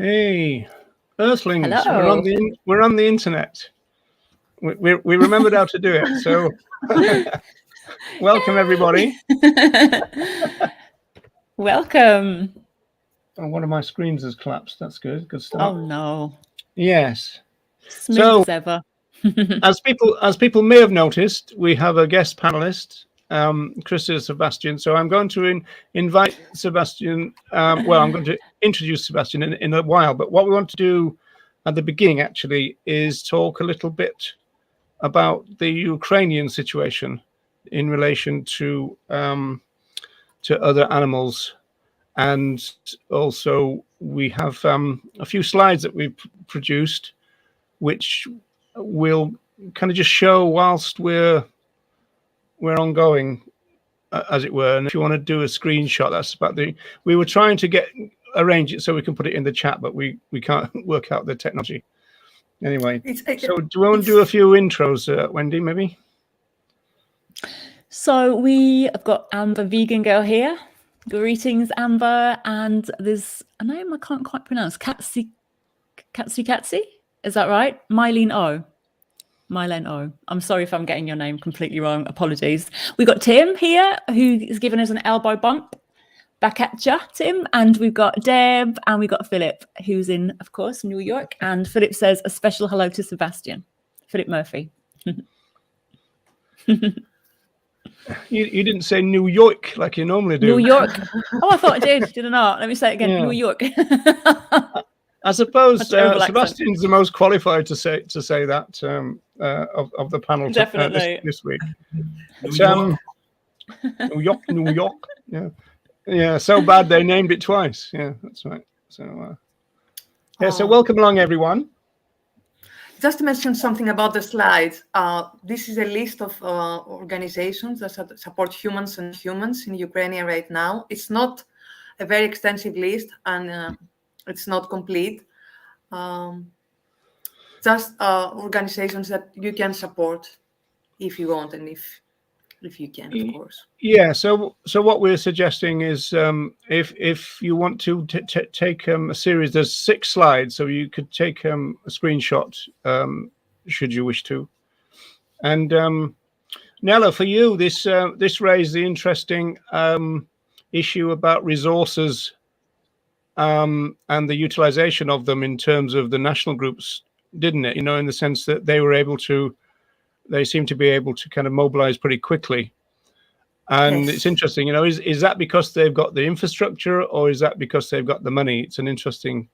Hey, Earthlings! Hello. We're on the internet. We remembered how to do it. So, welcome everybody. Welcome. Oh, one of my screens has collapsed. That's good. Good start. Oh no. Yes. Smooth as ever. as people may have noticed, we have a guest panelist, Sebastian. So I'm going to invite Sebastian. I'm going to introduce Sebastian in a while. But what we want to do at the beginning, actually, is talk a little bit about the Ukrainian situation in relation to other animals, and also we have a few slides that we've produced, which will kind of just show whilst we're ongoing, as it were. And if you want to do a screenshot, that's about we were trying to arrange it so we can put it in the chat, but we can't work out the technology. Anyway, so do you want to do a few intros, Wendy, maybe? So we have got Amber Vegan Girl here. Greetings, Amber. And there's a name I can't quite pronounce. Katsi? Is that right? Mylene O. I'm sorry if I'm getting your name completely wrong. Apologies. We got Tim here, who has given us an elbow bump. Back at ya, Tim. And we've got Deb and we've got Philip, who's in, of course, New York. And Philip says a special hello to Sebastian. Philip Murphy. You didn't say New York like you normally do. New York. Oh, I thought I did. Did I not? Let me say it again. Yeah. New York. I suppose Sebastian's the most qualified to say that of the panel. Definitely. This week. New York. Yeah. So bad they named it twice. Yeah, that's right. So so welcome along, everyone. Just to mention something about the slides, this is a list of organizations that support humans and humans in Ukraine right now. It's not a very extensive list, and it's not complete. Just organizations that you can support if you want and if you can, of course. Yeah. So what we're suggesting is, if you want to take a series, there's 6 slides, so you could take a screenshot should you wish to. And Nella, for you, this raised the interesting issue about resources and the utilization of them in terms of the national groups, didn't it? In the sense that they seem to be able to kind of mobilize pretty quickly. And yes. It's interesting, is that because they've got the infrastructure, or is that because they've got the money? It's an interesting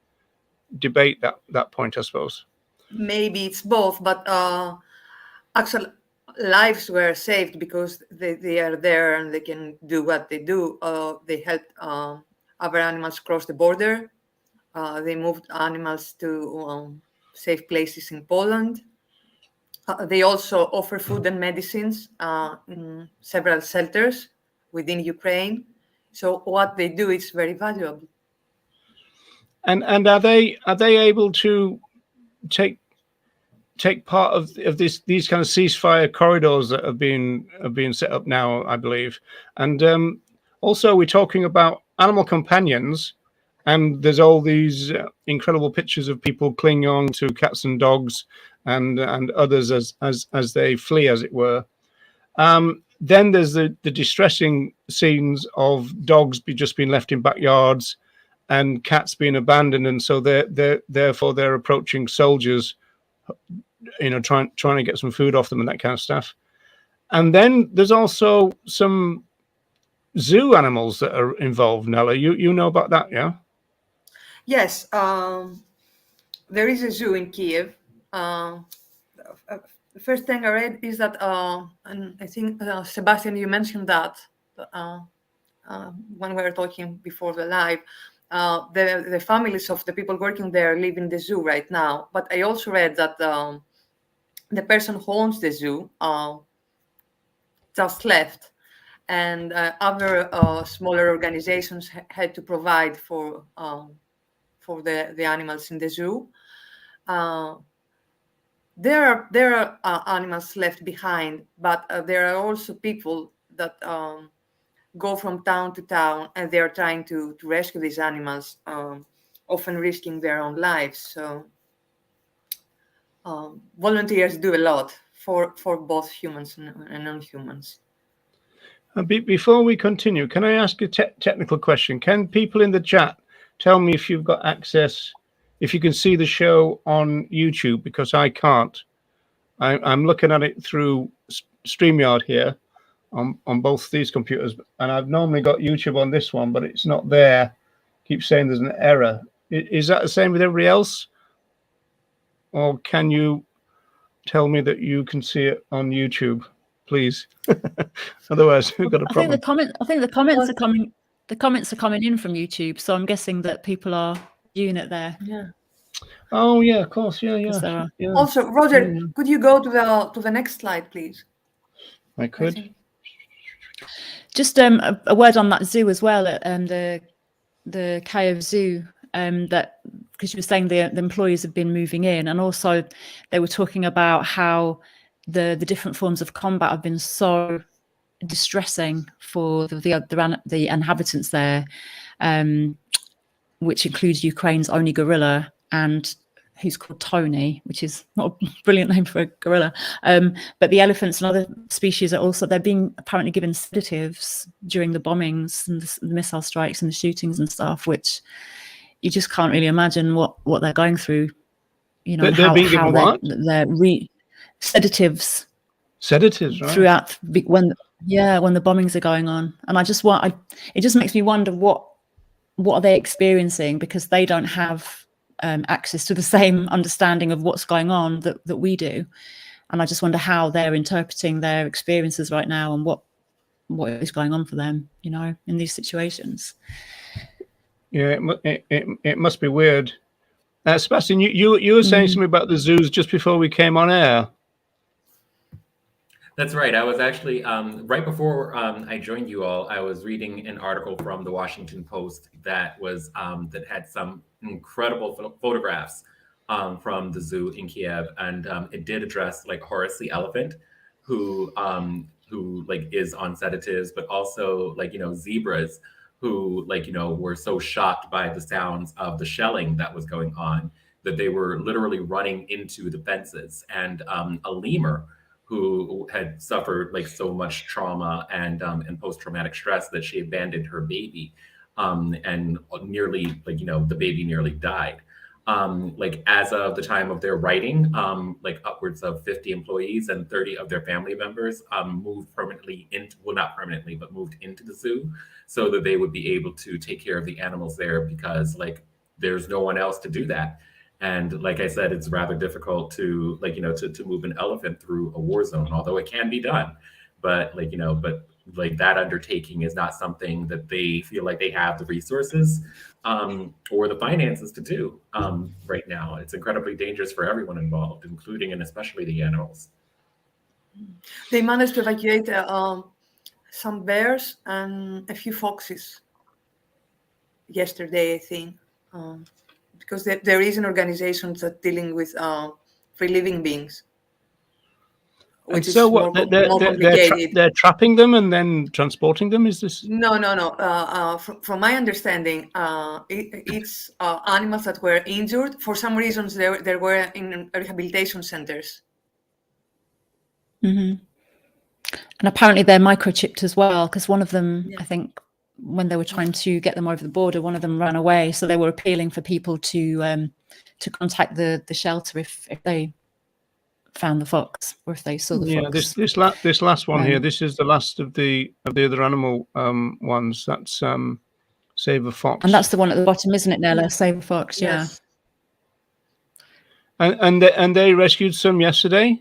debate, that point, I suppose. Maybe it's both, but actual lives were saved because they are there and they can do what they do. They helped other animals cross the border. They moved animals to safe places in Poland. They also offer food and medicines in several shelters within Ukraine. So what they do is very valuable. And are they able to take part of these kind of ceasefire corridors that have been set up now, I believe? And also we're talking about animal companions, and there's all these incredible pictures of people clinging on to cats and dogs and others as they flee, as it were. Then there's the distressing scenes of dogs just being left in backyards and cats being abandoned, and so therefore they're approaching soldiers, trying to get some food off them and that kind of stuff. And then there's also some zoo animals that are involved. Nella, you know about that, yeah? Yes, there is a zoo in Kiev. The first thing I read is that, and I think, Sebastian, you mentioned that when we were talking before the live, the families of the people working there live in the zoo right now. But I also read that the person who owns the zoo just left, and other smaller organizations had to provide for the animals in the zoo. There are animals left behind, but there are also people that go from town to town, and they are trying to rescue these animals. often risking their own lives. So volunteers do a lot for both humans and non-humans. Before we continue, can I ask a technical question? Can people in the chat tell me if you've got access, if you can see the show on YouTube? Because I can't. I'm looking at it through StreamYard here on both these computers, and I've normally got YouTube on this one, but it's not there. Keep saying there's an error. Is that the same with everybody else? Or can you tell me that you can see it on YouTube, please? Otherwise, we've got a problem. I think the comments are coming. The comments are coming in from YouTube, so I'm guessing that people are viewing it there. Yeah. Oh yeah, of course. Yeah. Also, Roger, could you go to the next slide, please? I could. Just a word on that zoo as well. The KF Zoo. That because you were saying the employees have been moving in, and also they were talking about how the different forms of combat have been so distressing for the inhabitants there, which includes Ukraine's only gorilla, and who's called Tony, which is not a brilliant name for a gorilla. But the elephants and other species are also, they're being apparently given sedatives during the bombings and the missile strikes and the shootings and stuff, which you just can't really imagine what they're going through. You know, they're being given what? They're sedatives. Sedatives, right? Throughout when the bombings are going on, and it just makes me wonder what are they experiencing, because they don't have access to the same understanding of what's going on that we do, and I just wonder how they're interpreting their experiences right now and what is going on for them, you know, in these situations. Yeah, it must be weird. Sebastian, you were saying something about the zoos just before we came on air. That's right. I was actually, right before I joined you all, I was reading an article from the Washington Post that was that had some incredible photographs from the zoo in Kiev, and it did address like Horace the elephant, who like is on sedatives, but also like, you know, zebras who like, you know, were so shocked by the sounds of the shelling that was going on that they were literally running into the fences, and a lemur who had suffered like so much trauma and post-traumatic stress that she abandoned her baby, and nearly, like, you know, the baby nearly died. Like as of the time of their writing, like upwards of 50 employees and 30 of their family members moved permanently into, well, not permanently, but moved into the zoo so that they would be able to take care of the animals there, because like there's no one else to do that. And like I said, it's rather difficult to, like, you know, to move an elephant through a war zone, although it can be done. But like, you know, but like that undertaking is not something that they feel like they have the resources or the finances to do right now. It's incredibly dangerous for everyone involved, including and especially the animals. They managed to evacuate some bears and a few foxes yesterday, I think. Because there is an organization that's dealing with free living beings. And so what? They're trapping them and then transporting them? Is this? No. From my understanding, it's animals that were injured. For some reasons, they were in rehabilitation centers. Mm-hmm. And apparently they're microchipped as well, because one of them, I think, when they were trying to get them over the border, one of them ran away. So they were appealing for people to contact the shelter if they found the fox, or if they saw the fox. This last one here. This is the last of the other animal ones. That's Save a Fox, and that's the one at the bottom, isn't it, Nella? Save a Fox. Yes. Yeah. And they rescued some yesterday.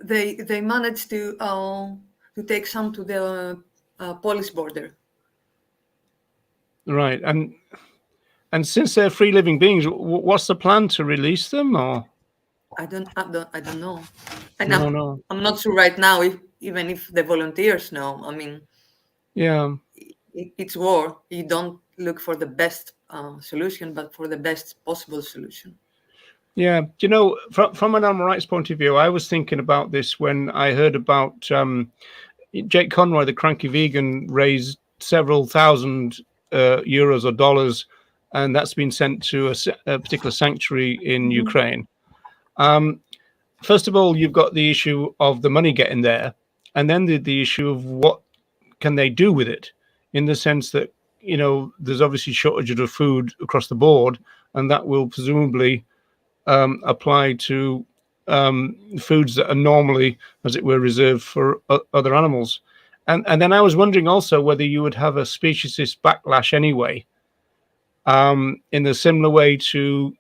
They managed to take some to the Polish border. Right, and since they're free living beings, what's the plan to release them? Or I don't know. No. I'm not sure right now, even if the volunteers know. I mean, yeah, it's war. You don't look for the best solution, but for the best possible solution. Yeah, you know, from an animal rights point of view, I was thinking about this when I heard about Jake Conroy, the cranky vegan, raised several thousand euros or dollars and that's been sent to a particular sanctuary in Ukraine. First of all, you've got the issue of the money getting there, and then the issue of what can they do with it, in the sense that, you know, there's obviously shortages of food across the board, and that will presumably apply to foods that are normally, as it were, reserved for other animals. And then I was wondering also whether you would have a speciesist backlash anyway, in a similar way to, do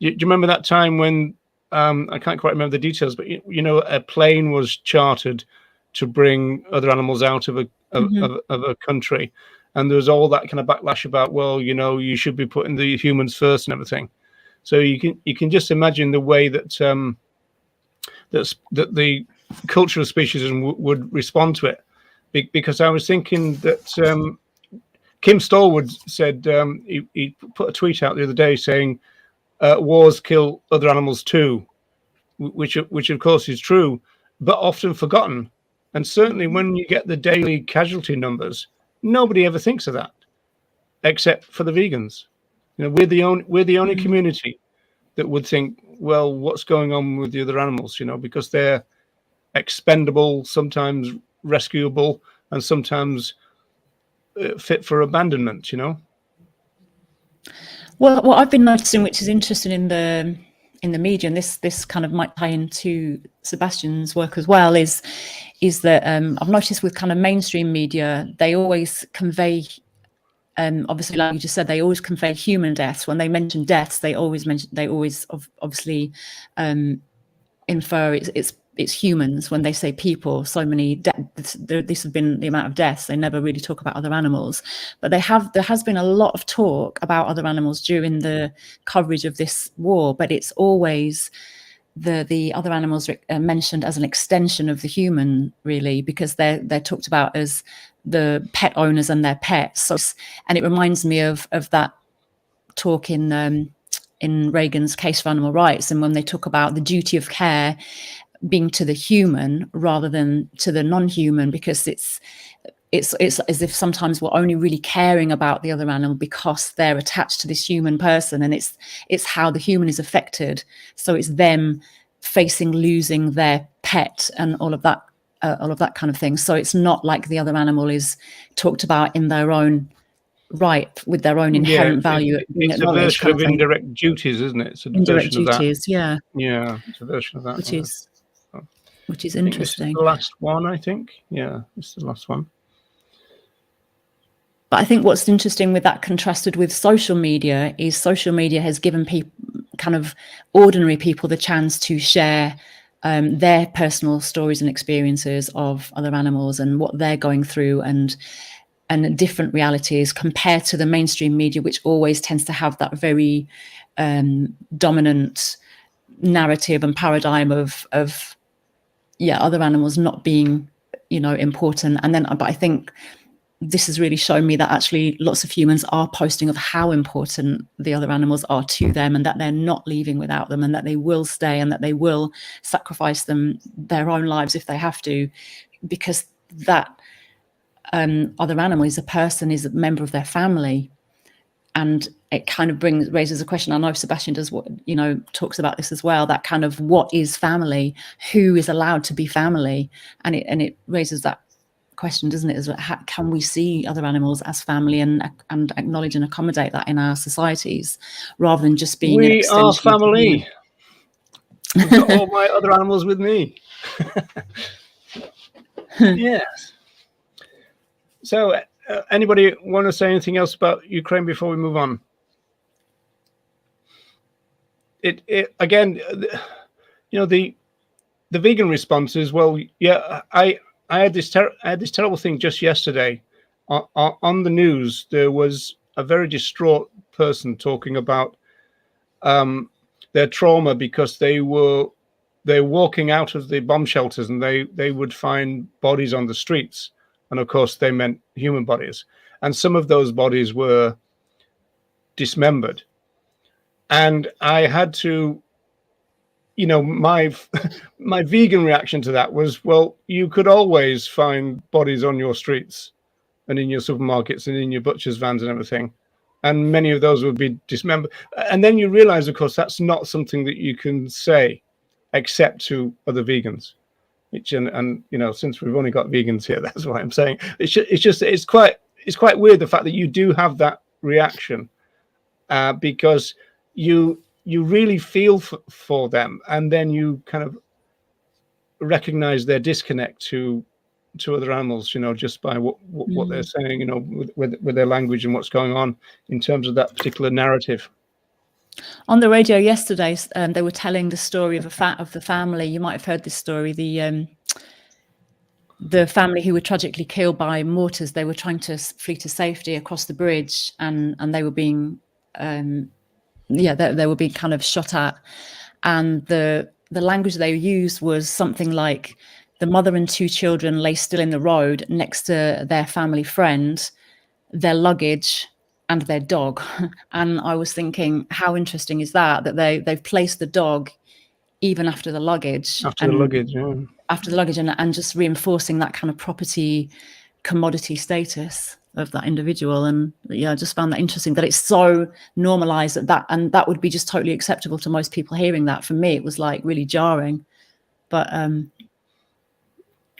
you remember that time when, I can't quite remember the details, but you know, a plane was chartered to bring other animals out of a country, and there was all that kind of backlash about, well, you know, you should be putting the humans first and everything. So you can just imagine the way that that the culture of speciesism would respond to it, because I was thinking that Kim Stallwood said, he put a tweet out the other day saying, wars kill other animals too, which of course is true, but often forgotten. And certainly when you get the daily casualty numbers, nobody ever thinks of that, except for the vegans. You know, we're the only community that would think, well, what's going on with the other animals? You know, because they're expendable, sometimes rescuable, and sometimes fit for abandonment. You know. Well, what I've been noticing, which is interesting in the media, and this kind of might tie into Sebastian's work as well, is that I've noticed with kind of mainstream media, they always convey, obviously, like you just said, they always convey human deaths. When they mention deaths, they always obviously infer it's humans. When they say people, so many deaths, this has been the amount of deaths. They never really talk about other animals, but there has been a lot of talk about other animals during the coverage of this war. But it's always the other animals mentioned as an extension of the human, really, because they're talked about as the pet owners and their pets. So, and it reminds me of that talk in Reagan's Case for Animal Rights, and when they talk about the duty of care being to the human rather than to the non-human, because it's as if sometimes we're only really caring about the other animal because they're attached to this human person, and it's how the human is affected. So it's them facing losing their pet and all of that kind of thing. So it's not like the other animal is talked about in their own right, with their own inherent value. It's a version of indirect duties, isn't it? It's a indirect version duties, of that. Yeah, it's a version of that. Which is interesting. This is the last one, I think. Yeah, this is the last one. But I think what's interesting with that, contrasted with social media, is social media has given people, kind of ordinary people, the chance to share their personal stories and experiences of other animals and what they're going through, and different realities, compared to the mainstream media, which always tends to have that very dominant narrative and paradigm of other animals not being, important. And then, but I think this has really shown me that actually lots of humans are posting of how important the other animals are to them, and that they're not leaving without them, and that they will stay, and that they will sacrifice their own lives if they have to, because that other animal is a person, is a member of their family. And it kind of raises a question. I know Sebastian does talks about this as well, that kind of what is family, who is allowed to be family, and it raises that question, doesn't it? Is how can we see other animals as family and acknowledge and accommodate that in our societies, rather than just being we are family. I've got all my other animals with me. Yes. So anybody want to say anything else about Ukraine before we move on? It again, the vegan response is, well, yeah, I had this terrible thing just yesterday on the news. There was a very distraught person talking about their trauma because they're walking out of the bomb shelters, and they would find bodies on the streets. And of course, they meant human bodies. And some of those bodies were dismembered. And I had to, my vegan reaction to that was, well, you could always find bodies on your streets and in your supermarkets and in your butcher's vans and everything. and many of those would be dismembered. And then you realize, of course, that's not something that you can say except to other vegans. Which, and you know, since we've only got vegans here, that's why I'm saying it's quite weird, the fact that you do have that reaction, because you really feel for them, and then you kind of recognize their disconnect to other animals, you know, just by what they're saying, you know, with their language and what's going on in terms of that particular narrative. On the radio yesterday, they were telling the story of the family. You might have heard this story. The family who were tragically killed by mortars. They were trying to flee to safety across the bridge, and they were being, they were being kind of shot at. And the language they used was something like, the mother and 2 children lay still in the road next to their family friend, their luggage, and their dog. And I was thinking, how interesting is that they've placed the dog even after the luggage. After the luggage, and just reinforcing that kind of property commodity status of that individual. And yeah, I just found that interesting, that it's so normalized and that would be just totally acceptable to most people hearing that. For me, it was like really jarring. But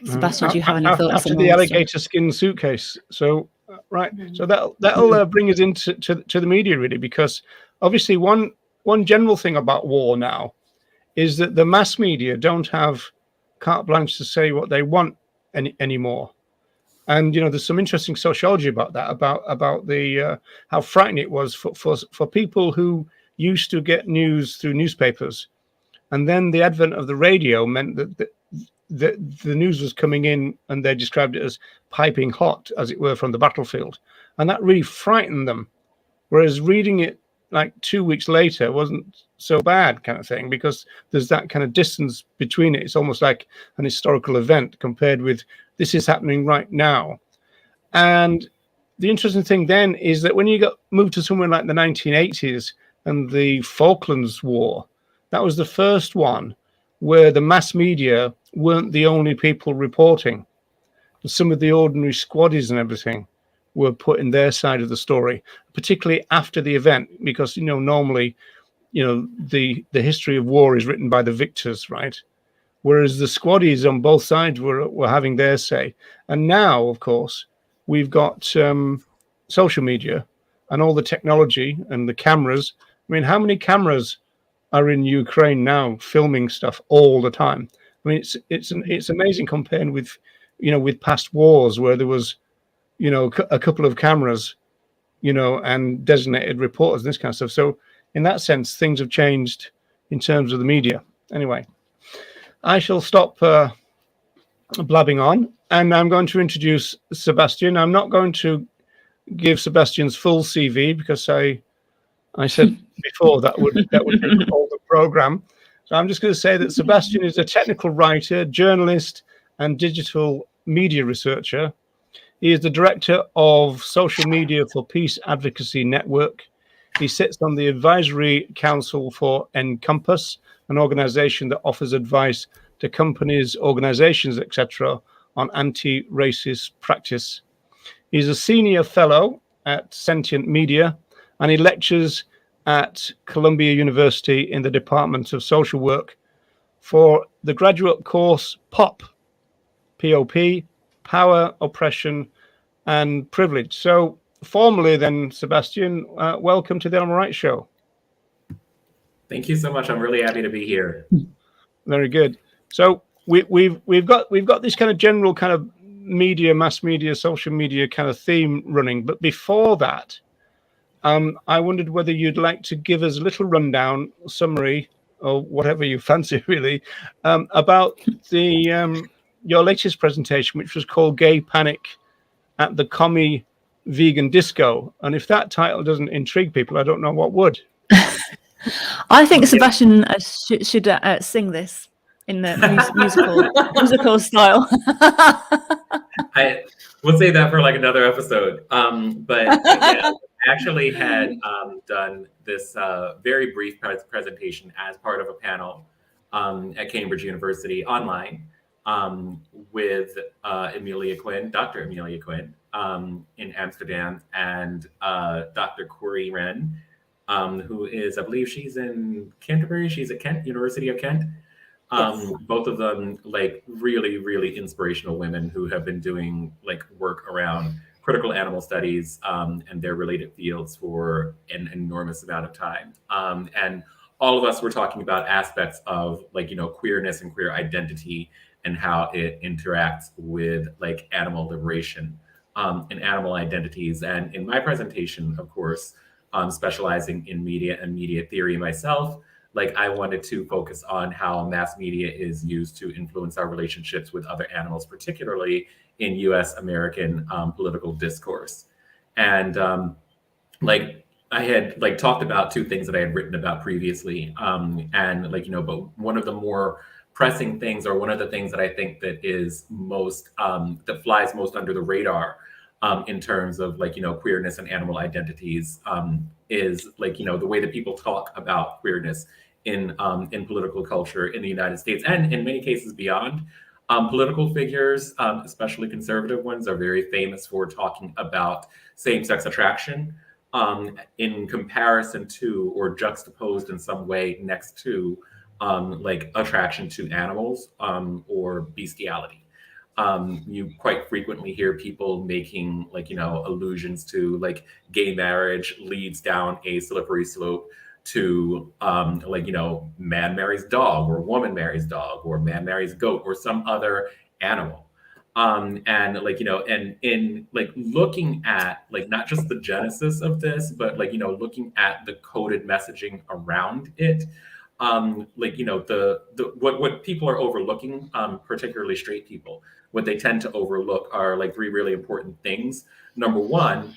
Sebastian, do you have any thoughts? After the alligator skin suitcase. So right, so that'll bring us into the media, really, because obviously one general thing about war now is that the mass media don't have carte blanche to say what they want anymore. And you know, there's some interesting sociology about that, about the how frightening it was for people who used to get news through newspapers, and then the advent of the radio meant that the news was coming in, and they described it as piping hot, as it were, from the battlefield, and that really frightened them. Whereas reading it like 2 weeks later wasn't so bad, kind of thing, because there's that kind of distance between it. It's almost like an historical event compared with this is happening right now. And the interesting thing then is that when you moved to somewhere like the 1980s and the Falklands War, that was the first one where the mass media weren't the only people reporting. Some of the ordinary squaddies and everything were putting their side of the story, particularly after the event, because, you know, normally, you know, the history of war is written by the victors, right? Whereas the squaddies on both sides were having their say. And now, of course, we've got social media and all the technology and the cameras. I mean, how many cameras are in Ukraine now filming stuff all the time? I mean, it's amazing compared with, you know, with past wars where there was, you know, a couple of cameras, you know, and designated reporters and this kind of stuff. So in that sense, things have changed in terms of the media. Anyway, I shall stop blabbing on, and I'm going to introduce Sebastian. I'm not going to give Sebastian's full CV because I said before that would take all the program. So I'm just going to say that Sebastian is a technical writer, journalist, and digital media researcher. He is the director of Social Media for Peace Advocacy Network. He sits on the advisory council for Encompass, an organization that offers advice to companies, organizations, etc., on anti-racist practice. He's a senior fellow at Sentient Media, and he lectures at Columbia University in the Department of Social Work for the graduate course POP, P-O-P, Power, Oppression, and Privilege. So formally then, Sebastian, welcome to the I'm Right Show. Thank you so much. I'm really happy to be here. Very good. So we've got this kind of general kind of media, mass media, social media kind of theme running. But before that, I wondered whether you'd like to give us a little rundown, summary, or whatever you fancy, really, about the your latest presentation, which was called "Gay Panic at the Commie Vegan Disco." And if that title doesn't intrigue people, I don't know what would. I think Sebastian should sing this in the musical style. We'll say that for like another episode. But yeah, I actually had done this very brief presentation as part of a panel at Cambridge University online with Dr. Amelia Quinn, in Amsterdam, and Dr. Corey Wren, who is, I believe she's in Canterbury. She's at Kent, University of Kent. Yes. Both of them like really, really inspirational women who have been doing like work around critical animal studies and their related fields for an enormous amount of time. And all of us were talking about aspects of like, you know, queerness and queer identity and how it interacts with like animal liberation and animal identities. And in my presentation, of course, specializing in media and media theory myself, like I wanted to focus on how mass media is used to influence our relationships with other animals, particularly in US American political discourse. And like I had like talked about two things that I had written about previously. And like, you know, but one of the more pressing things, or one of the things that I think that is most, that flies most under the radar in terms of like, you know, queerness and animal identities is like, you know, the way that people talk about queerness in political culture in the United States and in many cases beyond. Political figures, especially conservative ones, are very famous for talking about same-sex attraction in comparison to or juxtaposed in some way next to like attraction to animals or bestiality. You quite frequently hear people making like, you know, allusions to like gay marriage leads down a slippery slope to like, you know, man marries dog or woman marries dog or man marries goat or some other animal. And like, you know, and in like looking at like not just the genesis of this, but like, you know, looking at the coded messaging around it, like, you know, what people are overlooking, particularly straight people, what they tend to overlook are like three really important things. Number one,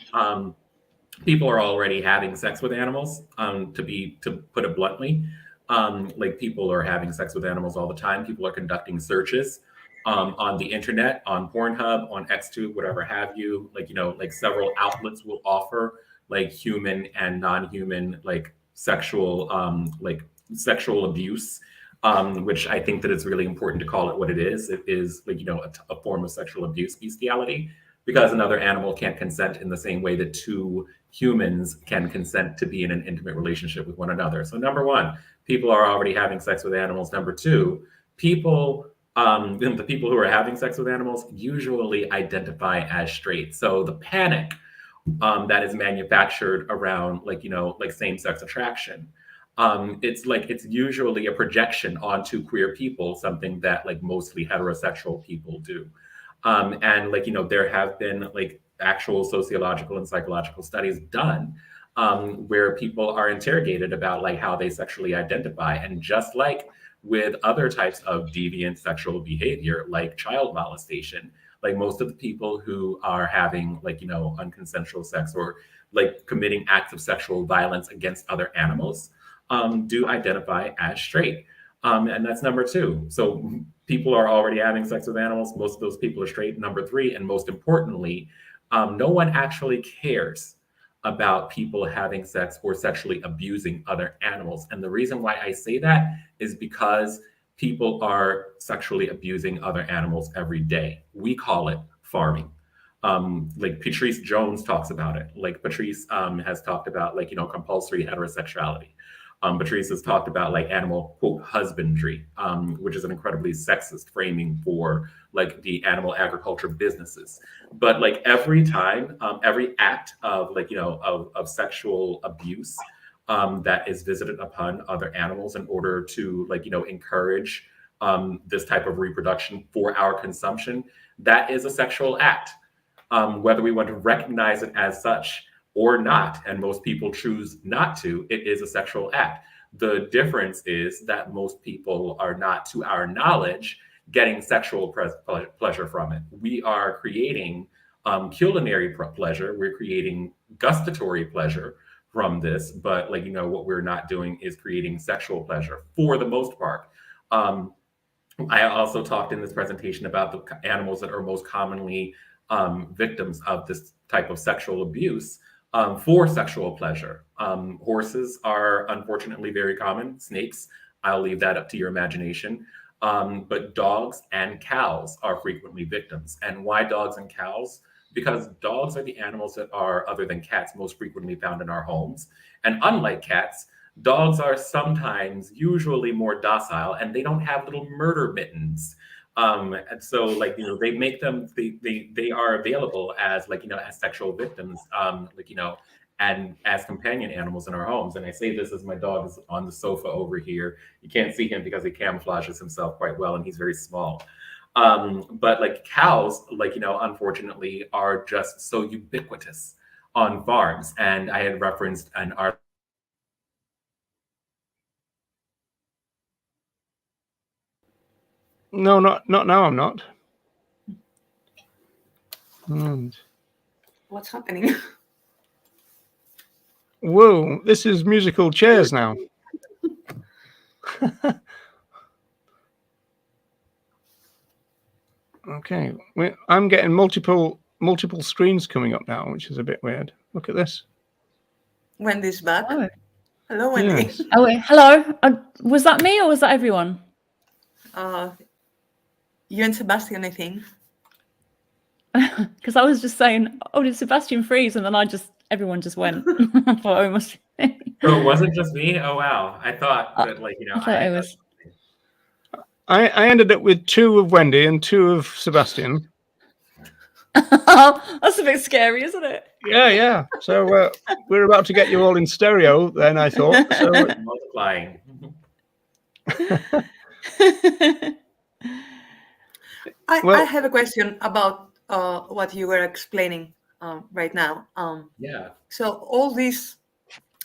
people are already having sex with animals, to put it bluntly. Like people are having sex with animals all the time. People are conducting searches on the internet, on Pornhub, on XTube, whatever have you. Like, you know, like several outlets will offer like human and non-human like sexual abuse, which I think that it's really important to call it what it is. It is like, you know, a form of sexual abuse, bestiality, because another animal can't consent in the same way that two humans can consent to be in an intimate relationship with one another. So number one, people are already having sex with animals. Number two, the people who are having sex with animals usually identify as straight. So the panic that is manufactured around like, you know, like same-sex attraction, it's usually a projection onto queer people, something that like mostly heterosexual people do. And like, you know, there have been like actual sociological and psychological studies done where people are interrogated about like how they sexually identify. And just like with other types of deviant sexual behavior, like child molestation, like most of the people who are having like, you know, unconsensual sex or like committing acts of sexual violence against other animals do identify as straight. And that's number two. So people are already having sex with animals. Most of those people are straight. Number three, and most importantly, no one actually cares about people having sex or sexually abusing other animals. And the reason why I say that is because people are sexually abusing other animals every day. We call it farming. Like Patrice Jones talks about it. Like Patrice has talked about like, you know, compulsory heterosexuality. Patrice has talked about like animal, quote, husbandry, which is an incredibly sexist framing for like the animal agriculture businesses. But like every time, every act of like, you know, of sexual abuse that is visited upon other animals in order to like, you know, encourage this type of reproduction for our consumption, that is a sexual act, whether we want to recognize it as such or not, and most people choose not to, it is a sexual act. The difference is that most people are not, to our knowledge, getting sexual pleasure from it. We are creating culinary pleasure, we're creating gustatory pleasure from this, but like, you know, what we're not doing is creating sexual pleasure for the most part. I also talked in this presentation about the animals that are most commonly victims of this type of sexual abuse. For sexual pleasure. Horses are unfortunately very common. Snakes, I'll leave that up to your imagination. But dogs and cows are frequently victims. And why dogs and cows? because dogs are the animals that are, other than cats, most frequently found in our homes. And unlike cats, dogs are sometimes usually more docile, and they don't have little murder mittens. And so, like, they make them, they are available as, like, as sexual victims, like, and as companion animals in our homes. And I say this as my dog is on the sofa over here. You can't see him because he camouflages himself quite well, and he's very small. But like cows, like, unfortunately, are just so ubiquitous on farms. And I had referenced an article. No, not now. I'm not. What's happening? Whoa, this is musical chairs now. Okay, I'm getting multiple screens coming up now, which is a bit weird. Look at this. Wendy's back. Oh. Hello, Wendy. Yes. Oh, wait, hello. Was that me or was that everyone? You and Sebastian, I think. Because I was just saying, oh, did Sebastian freeze? And then everyone just went. I thought, oh, it must be. So was it just me? Oh, wow. I thought that, like, I thought it was. I ended up with 2 of Wendy and 2 of Sebastian. Oh, that's a bit scary, isn't it? Yeah. So we're about to get you all in stereo then, I thought. So multiplying. I have a question about what you were explaining right now. Yeah. So all these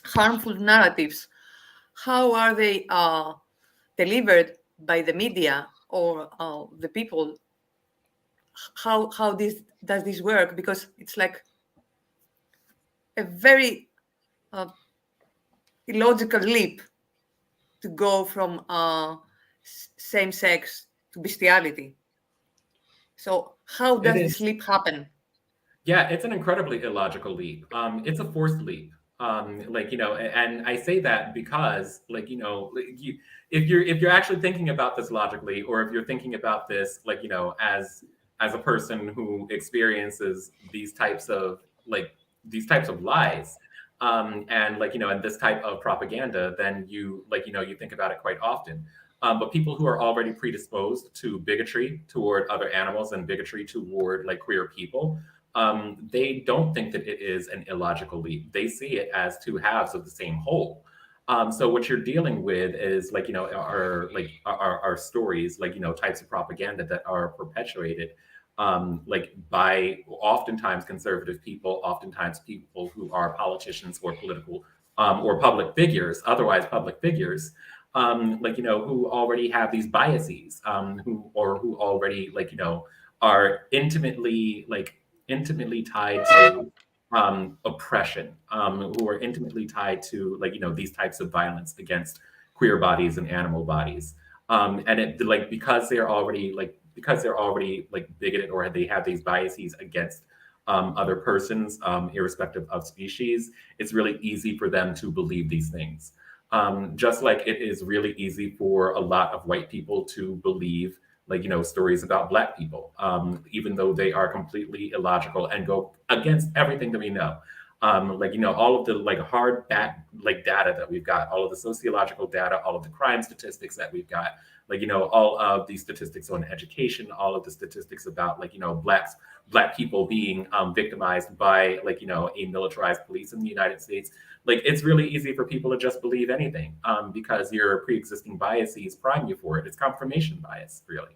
harmful narratives, how are they delivered by the media or the people? How does this work? Because it's like a very illogical leap to go from same sex to bestiality. So how does this leap happen? Yeah, it's an incredibly illogical leap. It's a forced leap. Like, and I say that because, like, if you're actually thinking about this logically, or if you're thinking about this, like, as a person who experiences these types of lies, and, like, and this type of propaganda, then you think about it quite often. But people who are already predisposed to bigotry toward other animals and bigotry toward, like, queer people, they don't think that it is an illogical leap. They see it as 2 halves of the same whole. So what you're dealing with is, like, our stories, like, types of propaganda that are perpetuated, like, by oftentimes conservative people, oftentimes people who are politicians or political or public figures, otherwise public figures, like, who already have these biases, who already, like, are intimately tied to oppression, who are intimately tied to, like, these types of violence against queer bodies and animal bodies, and it, like, because they're already bigoted, or they have these biases against other persons, irrespective of species, it's really easy for them to believe these things. Just like it is really easy for a lot of white people to believe, like, stories about Black people, even though they are completely illogical and go against everything that we know. Like, all of the, like, hard data that we've got, all of the sociological data, all of the crime statistics that we've got, like, all of the statistics on education, all of the statistics about, like, Black people being victimized by, like, a militarized police in the United States. Like, it's really easy for people to just believe anything, because your pre-existing biases prime you for it. It's confirmation bias, really.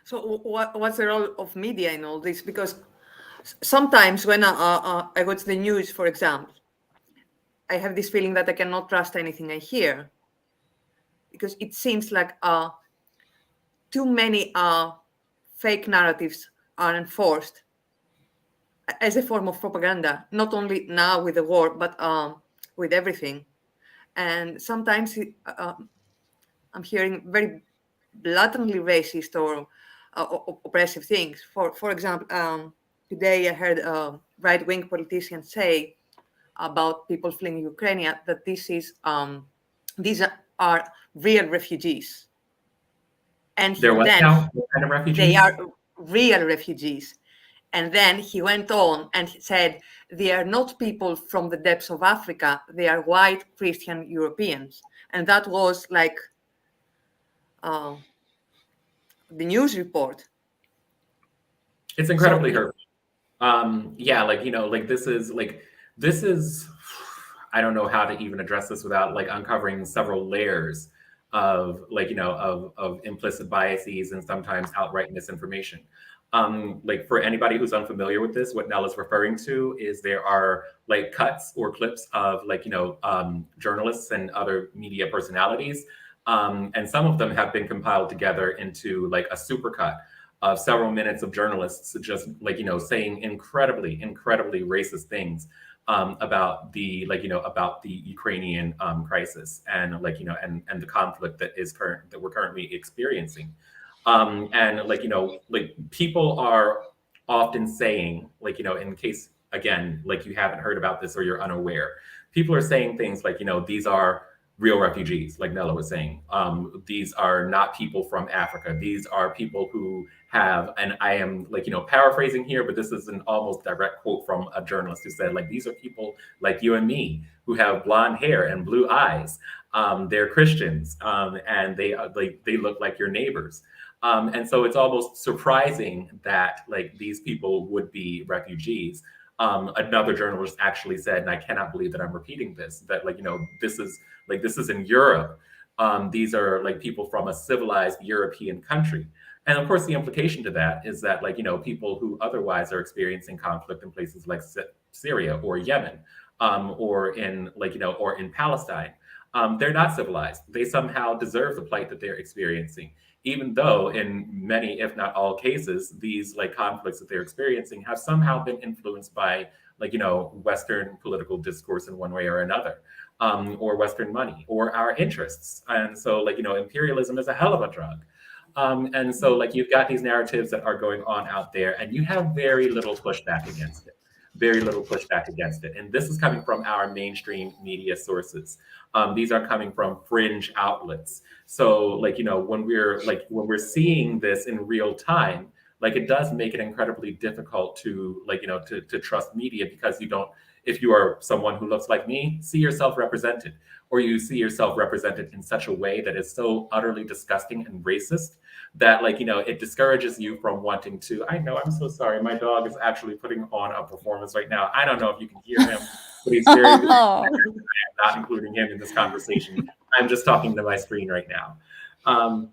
So what's the role of media in all this? Because sometimes when I watch the news, for example, I have this feeling that I cannot trust anything I hear, because it seems like too many fake narratives are enforced as a form of propaganda, not only now with the war, but with everything. And sometimes I'm hearing very blatantly racist or oppressive things. For example, today I heard right-wing politicians say about people fleeing Ukraine that these are real refugees. And They're what then now? What kind of refugees? they are real refugees. And then he went on and he said, they are not people from the depths of Africa, they are white Christian Europeans. And that was like the news report. It's incredibly hurtful. Yeah, like, you know, like this is, I don't know how to even address this without like uncovering several layers of like, you know, of implicit biases and sometimes outright misinformation. Like for anybody who's unfamiliar with this, what Nell is referring to is there are like cuts or clips of like, you know, journalists and other media personalities. And some of them have been compiled together into like a supercut of several minutes of journalists just like, you know, saying incredibly racist things about the like, you know, about the Ukrainian crisis and like, you know, and the conflict that we're currently experiencing. And like, you know, like people are often saying like, you know, in case, again, like you haven't heard about this or you're unaware, people are saying things like, you know, these are real refugees, like Nella was saying. These are not people from Africa. These are people who have, and I am like, you know, paraphrasing here, but this is an almost direct quote from a journalist who said, like, these are people like you and me who have blonde hair and blue eyes. They're Christians, and they look like your neighbors. And so it's almost surprising that like these people would be refugees. Another journalist actually said, and I cannot believe that I'm repeating this, that like, you know, this is in Europe. These are like people from a civilized European country. And of course, the implication to that is that like, you know, people who otherwise are experiencing conflict in places like Syria or Yemen, or in like, you know, or in Palestine, they're not civilized. They somehow deserve the plight that they're experiencing, even though in many, if not all cases, these like conflicts that they're experiencing have somehow been influenced by like, you know, Western political discourse in one way or another, or Western money or our interests. And so like, you know, imperialism is a hell of a drug. And so like you've got these narratives that are going on out there and you have very little pushback against it. And this is coming from our mainstream media sources. These are coming from fringe outlets. So like, you know, when we're seeing this in real time, like it does make it incredibly difficult to like, you know, to trust media, because you don't, if you are someone who looks like me, see yourself represented, or you see yourself represented in such a way that is so utterly disgusting and racist that like, you know, it discourages you from wanting to, I know, I'm so sorry. My dog is actually putting on a performance right now. I don't know if you can hear him, but he's very, I am not including him in this conversation. I'm just talking to my screen right now.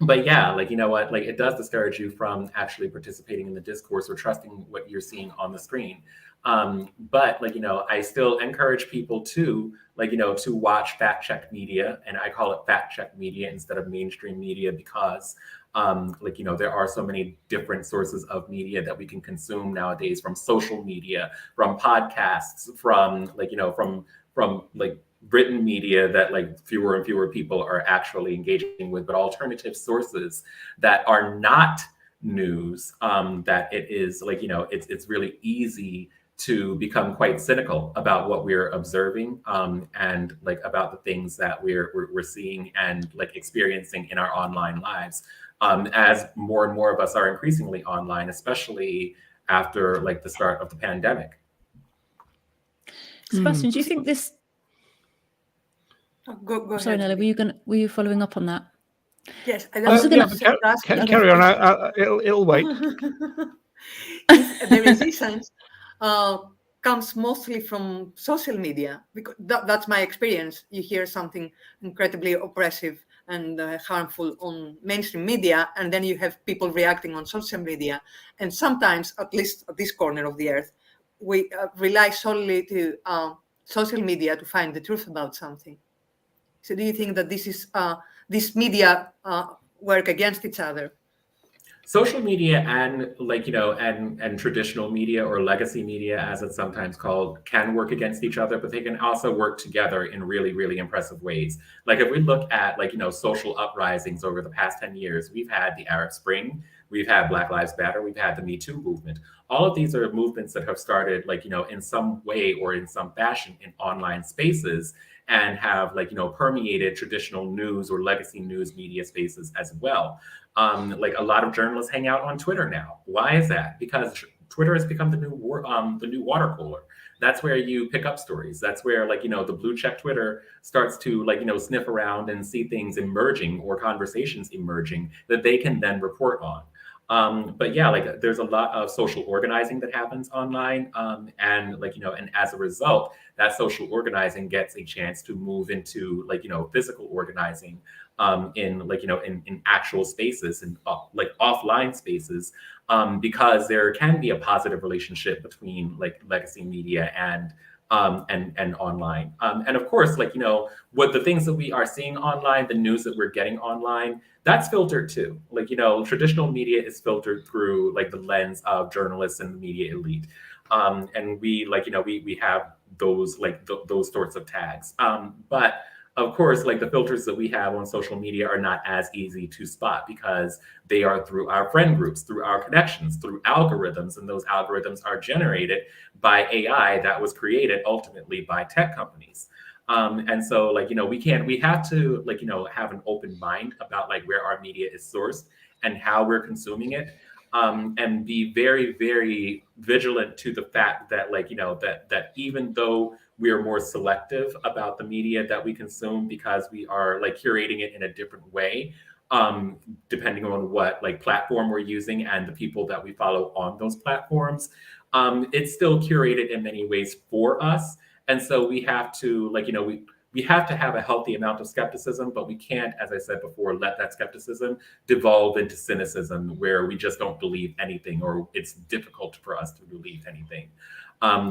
But yeah, like, you know what, like it does discourage you from actually participating in the discourse or trusting what you're seeing on the screen. But like, you know, I still encourage people to like, you know, to watch fact check media, and I call it fact check media instead of mainstream media because like, you know, there are so many different sources of media that we can consume nowadays, from social media, from podcasts, from like, you know, from like written media that like fewer and fewer people are actually engaging with, but alternative sources that are not news, that it is like, you know, it's really easy to become quite cynical about what we're observing, and like about the things that we're seeing and like experiencing in our online lives, as more and more of us are increasingly online, especially after like the start of the pandemic. Sebastian, do you think this? Go Sorry, ahead. Nelly, were you following up on that? Yes, I was gonna carry on. It'll wait. The resistance comes mostly from social media, because that's my experience. You hear something incredibly oppressive and harmful on mainstream media, and then you have people reacting on social media. And sometimes, at least at this corner of the earth, we rely solely to social media to find the truth about something. So do you think that this is this media work against each other? Social media and like, you know, and traditional media, or legacy media as it's sometimes called, can work against each other, but they can also work together in really, really impressive ways. Like if we look at like, you know, social uprisings over the past 10 years, we've had the Arab Spring, we've had Black Lives Matter, we've had the Me Too movement. All of these are movements that have started like, you know, in some way or in some fashion in online spaces. and have like, permeated traditional news or legacy news media spaces as well. Like a lot of journalists hang out on Twitter now. Why is that? Because Twitter has become the new water cooler. That's where you pick up stories. That's where like, the blue check Twitter starts to like, sniff around and see things emerging or conversations emerging that they can then report on. But yeah, like there's a lot of social organizing that happens online. And like, and as a result, that social organizing gets a chance to move into like, physical organizing in like, in actual spaces and like offline spaces, because there can be a positive relationship between like legacy media and online. And of course, like, what the things that we are seeing online, the news that we're getting online, that's filtered too. Like, traditional media is filtered through like the lens of journalists and the media elite. And we like, we have those like those sorts of tags. But of course, like the filters that we have on social media are not as easy to spot because they are through our friend groups, through our connections, through algorithms, and those algorithms are generated by AI that was created ultimately by tech companies. And so like, we have to like, have an open mind about like where our media is sourced and how we're consuming it. And be very, very vigilant to the fact that like, that even though we are more selective about the media that we consume because we are like curating it in a different way, depending on what like platform we're using and the people that we follow on those platforms, it's still curated in many ways for us. And so we have to like, we have to have a healthy amount of skepticism, but we can't, as I said before, let that skepticism devolve into cynicism where we just don't believe anything or it's difficult for us to believe anything.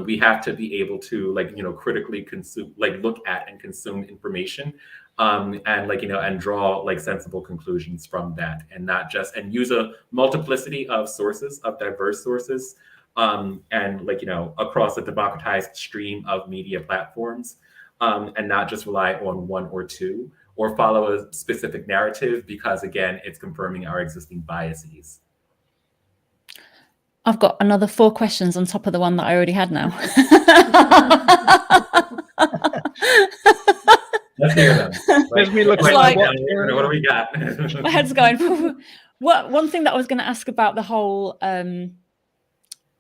We have to be able to like, critically consume, like look at and consume information, and like, and draw like sensible conclusions from that and not just, and use a multiplicity of sources, of diverse sources, and like, across a democratized stream of media platforms, and not just rely on one or two or follow a specific narrative because again, it's confirming our existing biases. I've got another 4 questions on top of the one that I already had now. Let's hear them. There's me looking like, what do we got? My head's going. One thing that I was going to ask about the whole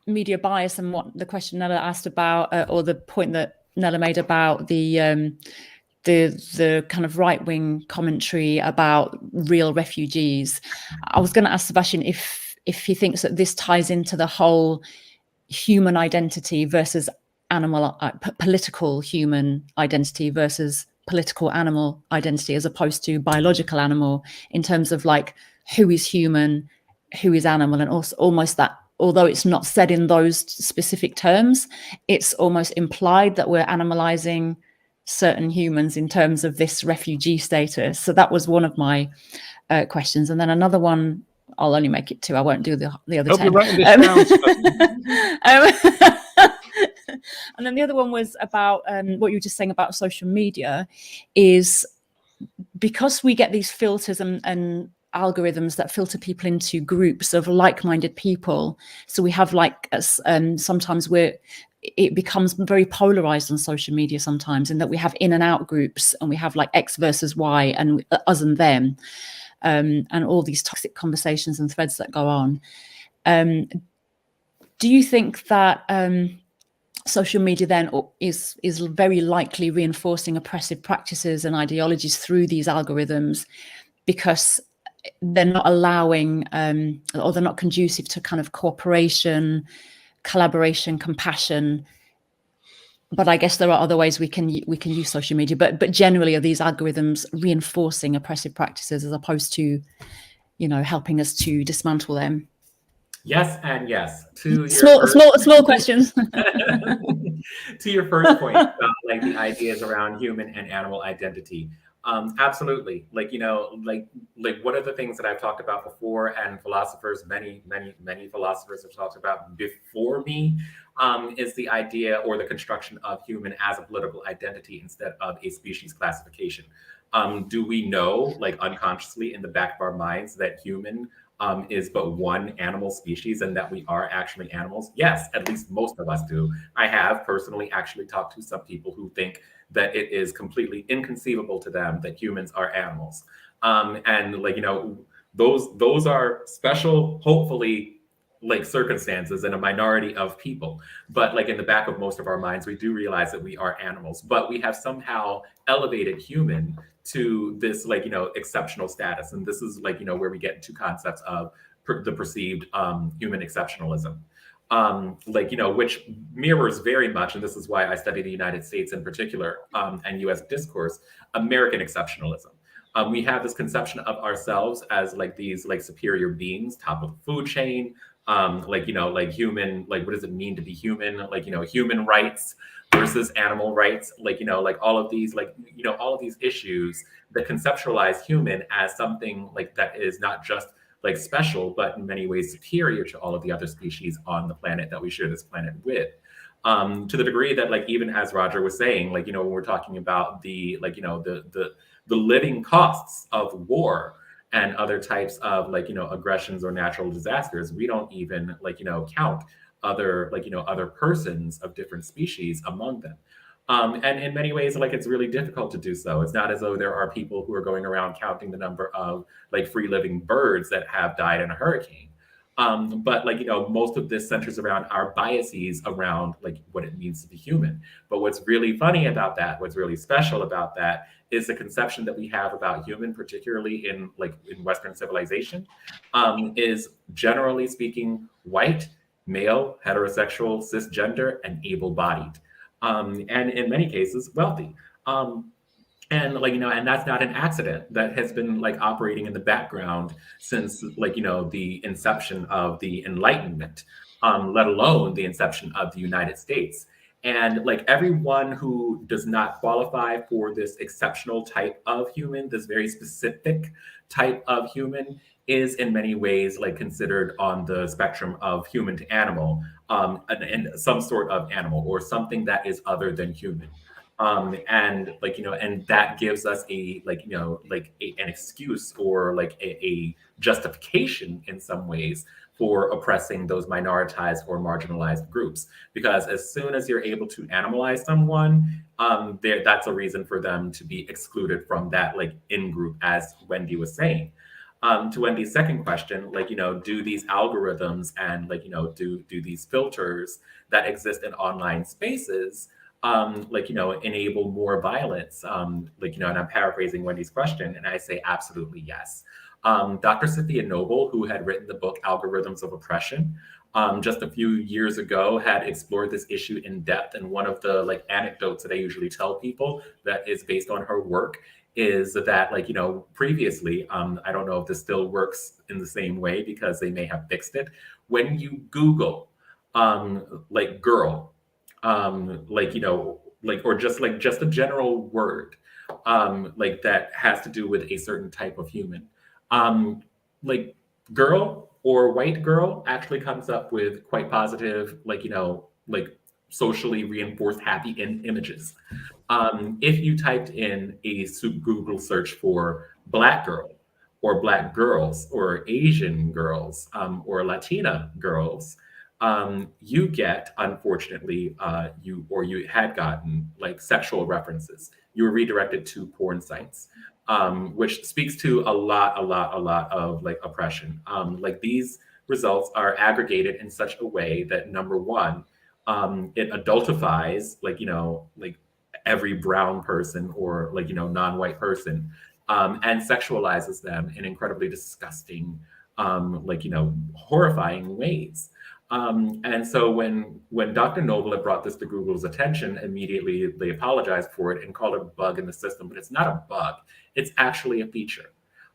media bias and what the question Nella asked about, or the point that Nella made about the kind of right-wing commentary about real refugees. I was going to ask Sebastian if he thinks that this ties into the whole human identity versus animal, political human identity versus political animal identity, as opposed to biological animal, in terms of like who is human, who is animal, and also almost that, although it's not said in those specific terms, it's almost implied that we're animalizing certain humans in terms of this refugee status. So that was one of my questions. And then another one, I'll only make it 2. I won't do the other 10. And then the other one was about what you were just saying about social media, is because we get these filters and algorithms that filter people into groups of like-minded people. So we have like sometimes it becomes very polarized on social media sometimes, in that we have in and out groups and we have like X versus Y and us and them. And all these toxic conversations and threads that go on. Do you think that social media then is very likely reinforcing oppressive practices and ideologies through these algorithms because they're not allowing or they're not conducive to kind of cooperation, collaboration, compassion? But I guess there are other ways we can use social media. But generally, are these algorithms reinforcing oppressive practices as opposed to, helping us to dismantle them? Yes and yes. To small questions. To your first point about like the ideas around human and animal identity. Absolutely. Like, like one of the things that I've talked about before, and philosophers, many philosophers have talked about before me, is the idea or the construction of human as a political identity instead of a species classification. Do we know, like unconsciously in the back of our minds, that human is but one animal species and that we are actually animals? Yes, at least most of us do. I have personally actually talked to some people who think that it is completely inconceivable to them that humans are animals. And like, you know, those are special, hopefully, like circumstances and a minority of people. But like in the back of most of our minds, we do realize that we are animals, but we have somehow elevated human to this, like, you know, exceptional status. And this is like, you know, where we get into concepts of the perceived human exceptionalism. Like, you know, which mirrors very much, and this is why I study the United States in particular, and US discourse, American exceptionalism. We have this conception of ourselves as like these like superior beings, top of the food chain, like, you know, like human, like what does it mean to be human? Like, you know, human rights versus animal rights, like, you know, like all of these, like, you know, all of these issues that conceptualize human as something like that is not just like special, but in many ways superior to all of the other species on the planet that we share this planet with. To the degree that, like, even as Roger was saying, like, you know, when we're talking about the, like, you know, the living costs of war and other types of, like, you know, aggressions or natural disasters, we don't even, like, you know, count other, like, you know, other persons of different species among them. And in many ways, like, it's really difficult to do so. It's not as though there are people who are going around counting the number of like free living birds that have died in a hurricane. But like, you know, most of this centers around our biases around like what it means to be human. But what's really funny about that, what's really special about that is the conception that we have about human, particularly in like in Western civilization, is generally speaking, white, male, heterosexual, cisgender, and able-bodied. And in many cases, wealthy. And like, you know, and that's not an accident. That has been like operating in the background since like, you know, the inception of the Enlightenment, let alone the inception of the United States. And like everyone who does not qualify for this exceptional type of human, this very specific type of human, is in many ways like considered on the spectrum of human to animal, and some sort of animal or something that is other than human. And like, you know, and that gives us a, like, you know, like an excuse or like a justification in some ways for oppressing those minoritized or marginalized groups. Because as soon as you're able to animalize someone, that's a reason for them to be excluded from that like in-group, as Wendy was saying. To Wendy's second question, like, you know, do these algorithms and like, you know, do these filters that exist in online spaces, like, you know, enable more violence? Like, you know, and I'm paraphrasing Wendy's question, and I say absolutely yes. Dr. Cynthia Noble, who had written the book Algorithms of Oppression, just a few years ago had explored this issue in depth. And one of the like anecdotes that I usually tell people that is based on her work is that, like, you know, previously, I don't know if this still works in the same way because they may have fixed it. When you Google like girl, like, you know, like, or just a general word, like that has to do with a certain type of human, like girl or white girl actually comes up with quite positive, like, you know, like socially reinforced happy images. If you typed in a Google search for Black girl or Black girls or Asian girls, or Latina girls, you get, unfortunately, you had gotten like sexual references. You were redirected to porn sites, which speaks to a lot of like oppression. Like these results are aggregated in such a way that, number one, it adultifies, like, you know, like every brown person or like, you know, non-white person, and sexualizes them in incredibly disgusting, like, you know, horrifying ways. And so when Dr. Noble had brought this to Google's attention, immediately they apologized for it and called it a bug in the system, but it's not a bug, it's actually a feature.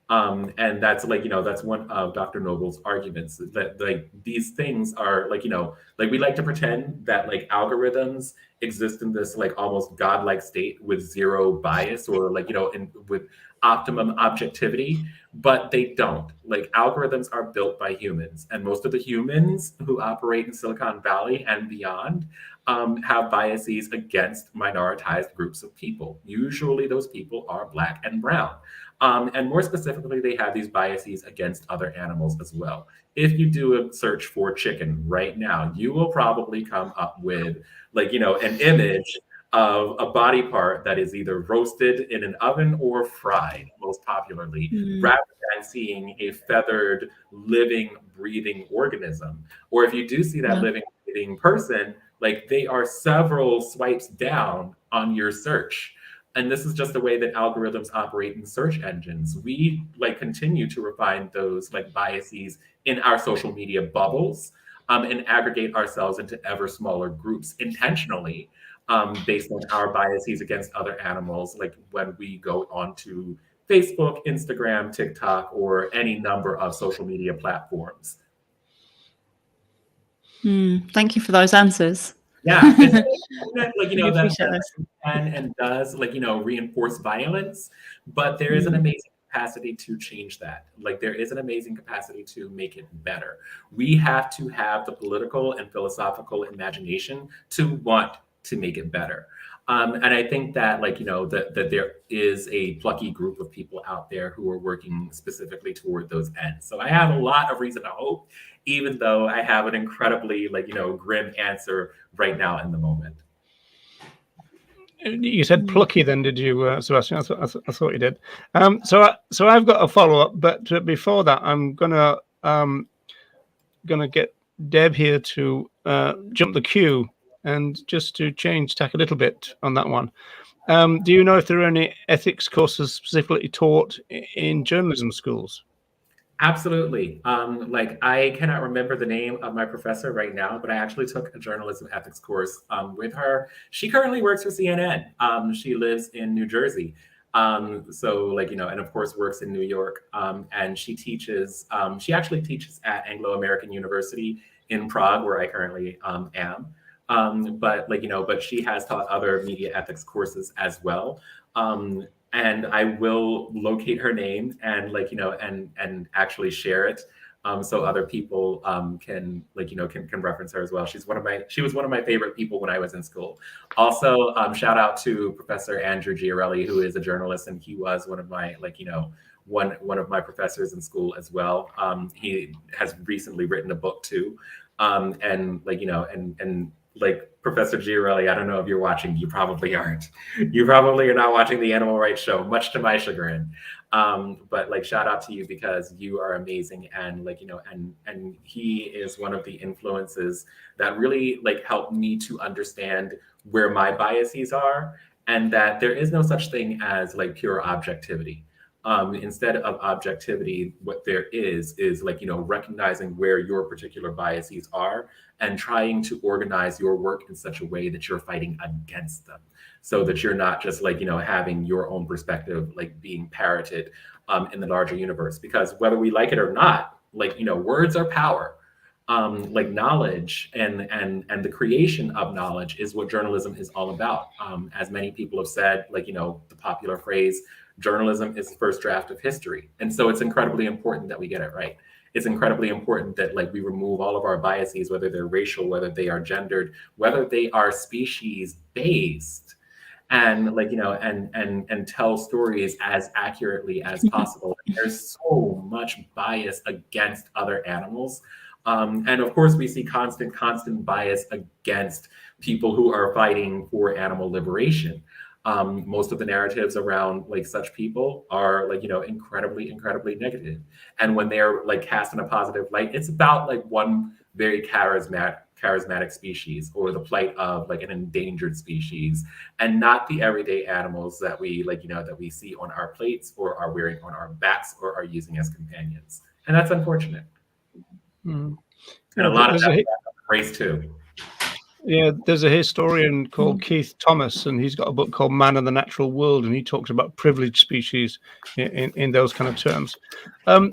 And that's, like, you know, that's one of Dr. Noble's arguments, that like these things are, like, you know, like we like to pretend that like algorithms exist in this like almost godlike state with zero bias or like, you know, with optimum objectivity, but they don't. Like algorithms are built by humans, and most of the humans who operate in Silicon Valley and beyond have biases against minoritized groups of people. Usually those people are Black and brown. And more specifically, they have these biases against other animals as well. If you do a search for chicken right now, you will probably come up with, like, you know, an image of a body part that is either roasted in an oven or fried, most popularly, rather than seeing a feathered, living, breathing organism. Or if you do see that living, breathing person, like they are several swipes down on your search. And this is just the way that algorithms operate in search engines. We like continue to refine those like biases in our social media bubbles, and aggregate ourselves into ever smaller groups intentionally, based on our biases against other animals, like when we go onto Facebook, Instagram, TikTok, or any number of social media platforms. Thank you for those answers. Yeah, like, you know, that can and does, like, you know, reinforce violence, but there is an amazing capacity to change that. Like, there is an amazing capacity to make it better. We have to have the political and philosophical imagination to want to make it better. And I think that, like, you know, that there is a plucky group of people out there who are working specifically toward those ends. So I have a lot of reason to hope, even though I have an incredibly, like, you know, grim answer right now in the moment. You said plucky then, did you, Sebastian? I thought you did. So I've got a follow-up, but before that, I'm gonna get Deb here to jump the queue and just to change tack a little bit on that one. Do you know if there are any ethics courses specifically taught in journalism schools? Absolutely. Like, I cannot remember the name of my professor right now, but I actually took a journalism ethics course with her. She currently works for CNN. She lives in New Jersey. So, like, you know, and of course works in New York. And she teaches, she actually teaches at Anglo-American University in Prague, where I currently am. But, like, you know, but she has taught other media ethics courses as well. And I will locate her name and, like, you know, and actually share it, so other people can, like, you know, can reference her as well. She was one of my favorite people when I was in school. Also, shout out to Professor Andrew Giarelli, who is a journalist, and he was one of my, like, you know, one of my professors in school as well. He has recently written a book too, and, like, you know, and like, Professor Giarelli, I don't know if you're watching. You probably aren't. You probably are not watching the Animal Rights Show, much to my chagrin. But, like, shout out to you, because you are amazing, and, like, you know, and he is one of the influences that really, like, helped me to understand where my biases are, and that there is no such thing as, like, pure objectivity. Instead of objectivity, what there is, like, you know, recognizing where your particular biases are and trying to organize your work in such a way that you're fighting against them, so that you're not just, like, you know, having your own perspective, like, being parroted in the larger universe. Because whether we like it or not, like, you know, words are power. Like, knowledge and the creation of knowledge is what journalism is all about. As many people have said, like, you know, the popular phrase, journalism is the first draft of history. And so it's incredibly important that we get it right. It's incredibly important that, like, we remove all of our biases, whether they're racial, whether they are gendered, whether they are species based, and, like, you know, and tell stories as accurately as possible. There's so much bias against other animals. And of course, we see constant bias against people who are fighting for animal liberation. Most of the narratives around, like, such people are, like, you know, incredibly negative. And when they're, like, cast in a positive light, it's about, like, one very charismatic species, or the plight of, like, an endangered species, and not the everyday animals that we, like, you know, that we see on our plates, or are wearing on our backs, or are using as companions. And that's unfortunate. And a lot of that race too. Yeah, there's a historian called Keith Thomas, and he's got a book called Man and the Natural World, and he talks about privileged species in those kind of terms.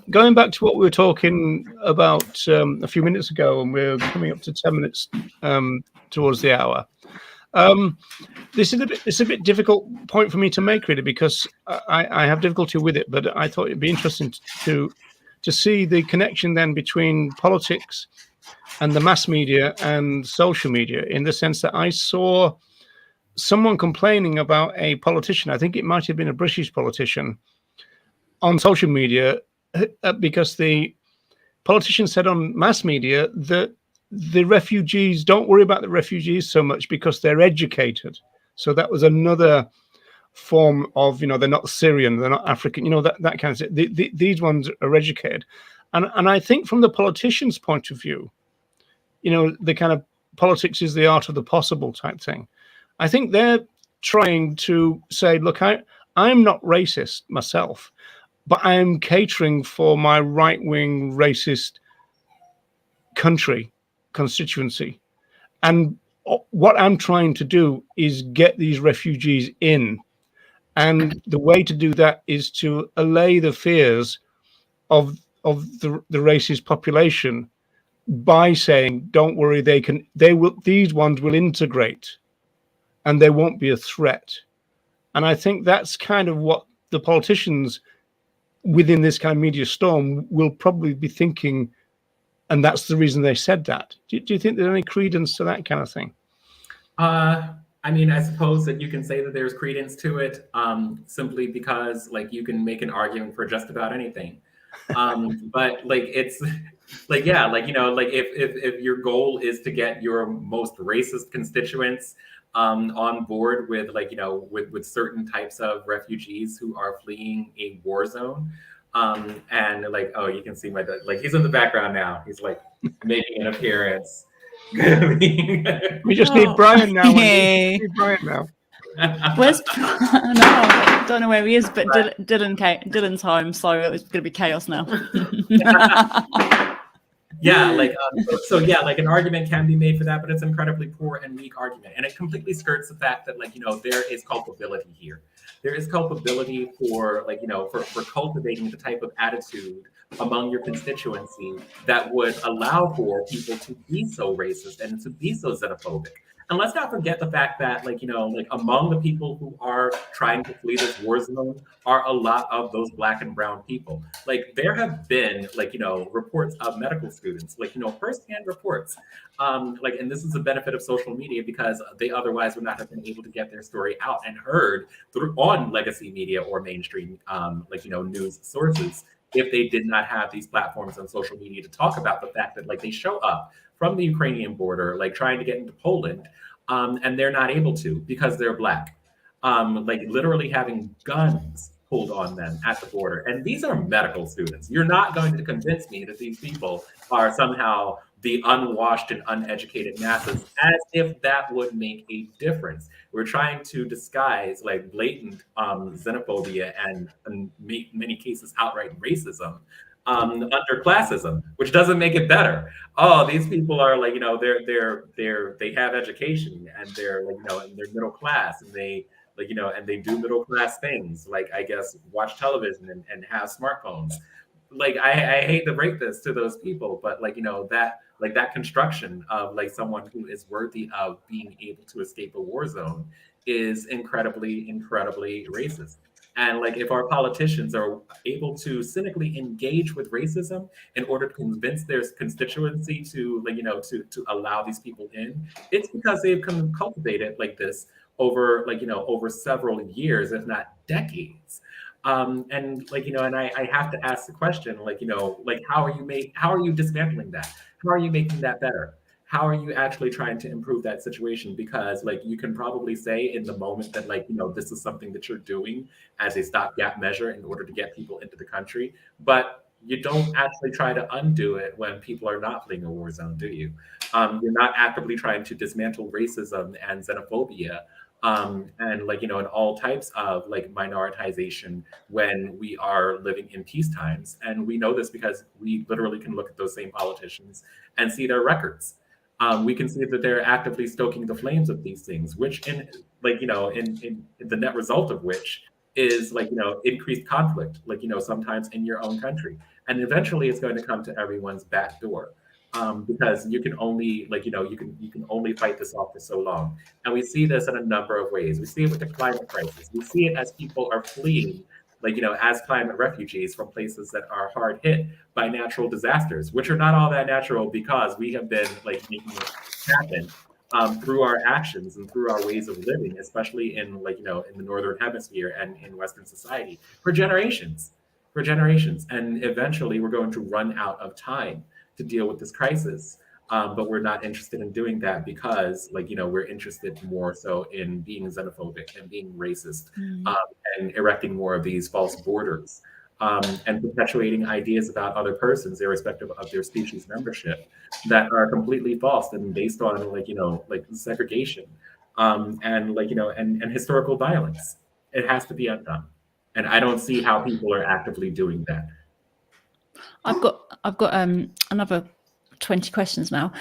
Going back to what we were talking about a few minutes ago, and we're coming up to 10 minutes towards the hour. It's a bit difficult point for me to make, really, because I have difficulty with it, but I thought it'd be interesting to see the connection then between politics and the mass media and social media, in the sense that I saw someone complaining about a politician, I think it might have been a British politician, on social media, because the politician said on mass media that the refugees, don't worry about the refugees so much because they're educated. So that was another form of, they're not Syrian, they're not African, that kind of thing. These ones are educated. And I think from the politician's point of view, the kind of politics is the art of the possible type thing. I think they're trying to say, look, I'm not racist myself, but I am catering for my right-wing racist constituency. And what I'm trying to do is get these refugees in. And the way to do that is to allay the fears of the racist population by saying, don't worry, these ones will integrate and they won't be a threat. And I think that's kind of what the politicians within this kind of media storm will probably be thinking. And that's the reason they said that. Do you think there's any credence to that kind of thing? I mean, I suppose that you can say that there's credence to it, simply because you can make an argument for just about anything. But it's if your goal is to get your most racist constituents on board with with certain types of refugees who are fleeing a war zone, and oh, you can see my he's in the background now. He's making an appearance. We just need Brian now. We need Brian now. Where's no? I don't know where he is, but right. Dylan's home, so it's going to be chaos now. Yeah, an argument can be made for that, but it's an incredibly poor and weak argument, and it completely skirts the fact that there is culpability here. There is culpability for for cultivating the type of attitude among your constituency that would allow for people to be so racist and to be so xenophobic. And let's not forget the fact that, among the people who are trying to flee this war zone are a lot of those Black and brown people. There have been, reports of medical students, firsthand reports. And this is the benefit of social media, because they otherwise would not have been able to get their story out and heard on legacy media or mainstream, news sources, if they did not have these platforms on social media to talk about the fact that they show up from the Ukrainian border, trying to get into Poland, and they're not able to because they're Black, literally having guns pulled on them at the border. And these are medical students. You're not going to convince me that these people are somehow the unwashed and uneducated masses, as if that would make a difference. We're trying to disguise blatant xenophobia and in many cases outright racism under classism, which doesn't make it better. Oh, these people are they have education and they're and they're middle class and they and they do middle class things, I guess watch television and have smartphones. I hate to break this to those people, but that construction of someone who is worthy of being able to escape a war zone is incredibly racist. And if our politicians are able to cynically engage with racism in order to convince their constituency to to allow these people in, it's because they've cultivated this over over several years, if not decades. And and I have to ask the question, how are you dismantling that? How are you making that better? How are you actually trying to improve that situation? Because you can probably say in the moment that this is something that you're doing as a stopgap measure in order to get people into the country, but you don't actually try to undo it when people are not fleeing a war zone, do you? You're not actively trying to dismantle racism and xenophobia and and all types of minoritization when we are living in peacetimes. And we know this because we literally can look at those same politicians and see their records. We can see that they're actively stoking the flames of these things, which in the net result of which is increased conflict, sometimes in your own country. And eventually it's going to come to everyone's back door. Because you can only you can only fight this off for so long. And we see this in a number of ways. We see it with the climate crisis. We see it as people are fleeing as climate refugees from places that are hard hit by natural disasters, which are not all that natural because we have been making it happen through our actions and through our ways of living, especially in in the Northern Hemisphere and in Western society for generations. And eventually we're going to run out of time to deal with this crisis. But we're not interested in doing that because, like, you know, we're interested more so in being xenophobic and being racist, and erecting more of these false borders, and perpetuating ideas about other persons, irrespective of their species membership, that are completely false and based on, like, you know, like segregation, and, like, you know, and historical violence. It has to be undone. And I don't see how people are actively doing that. I've got another 20 questions now.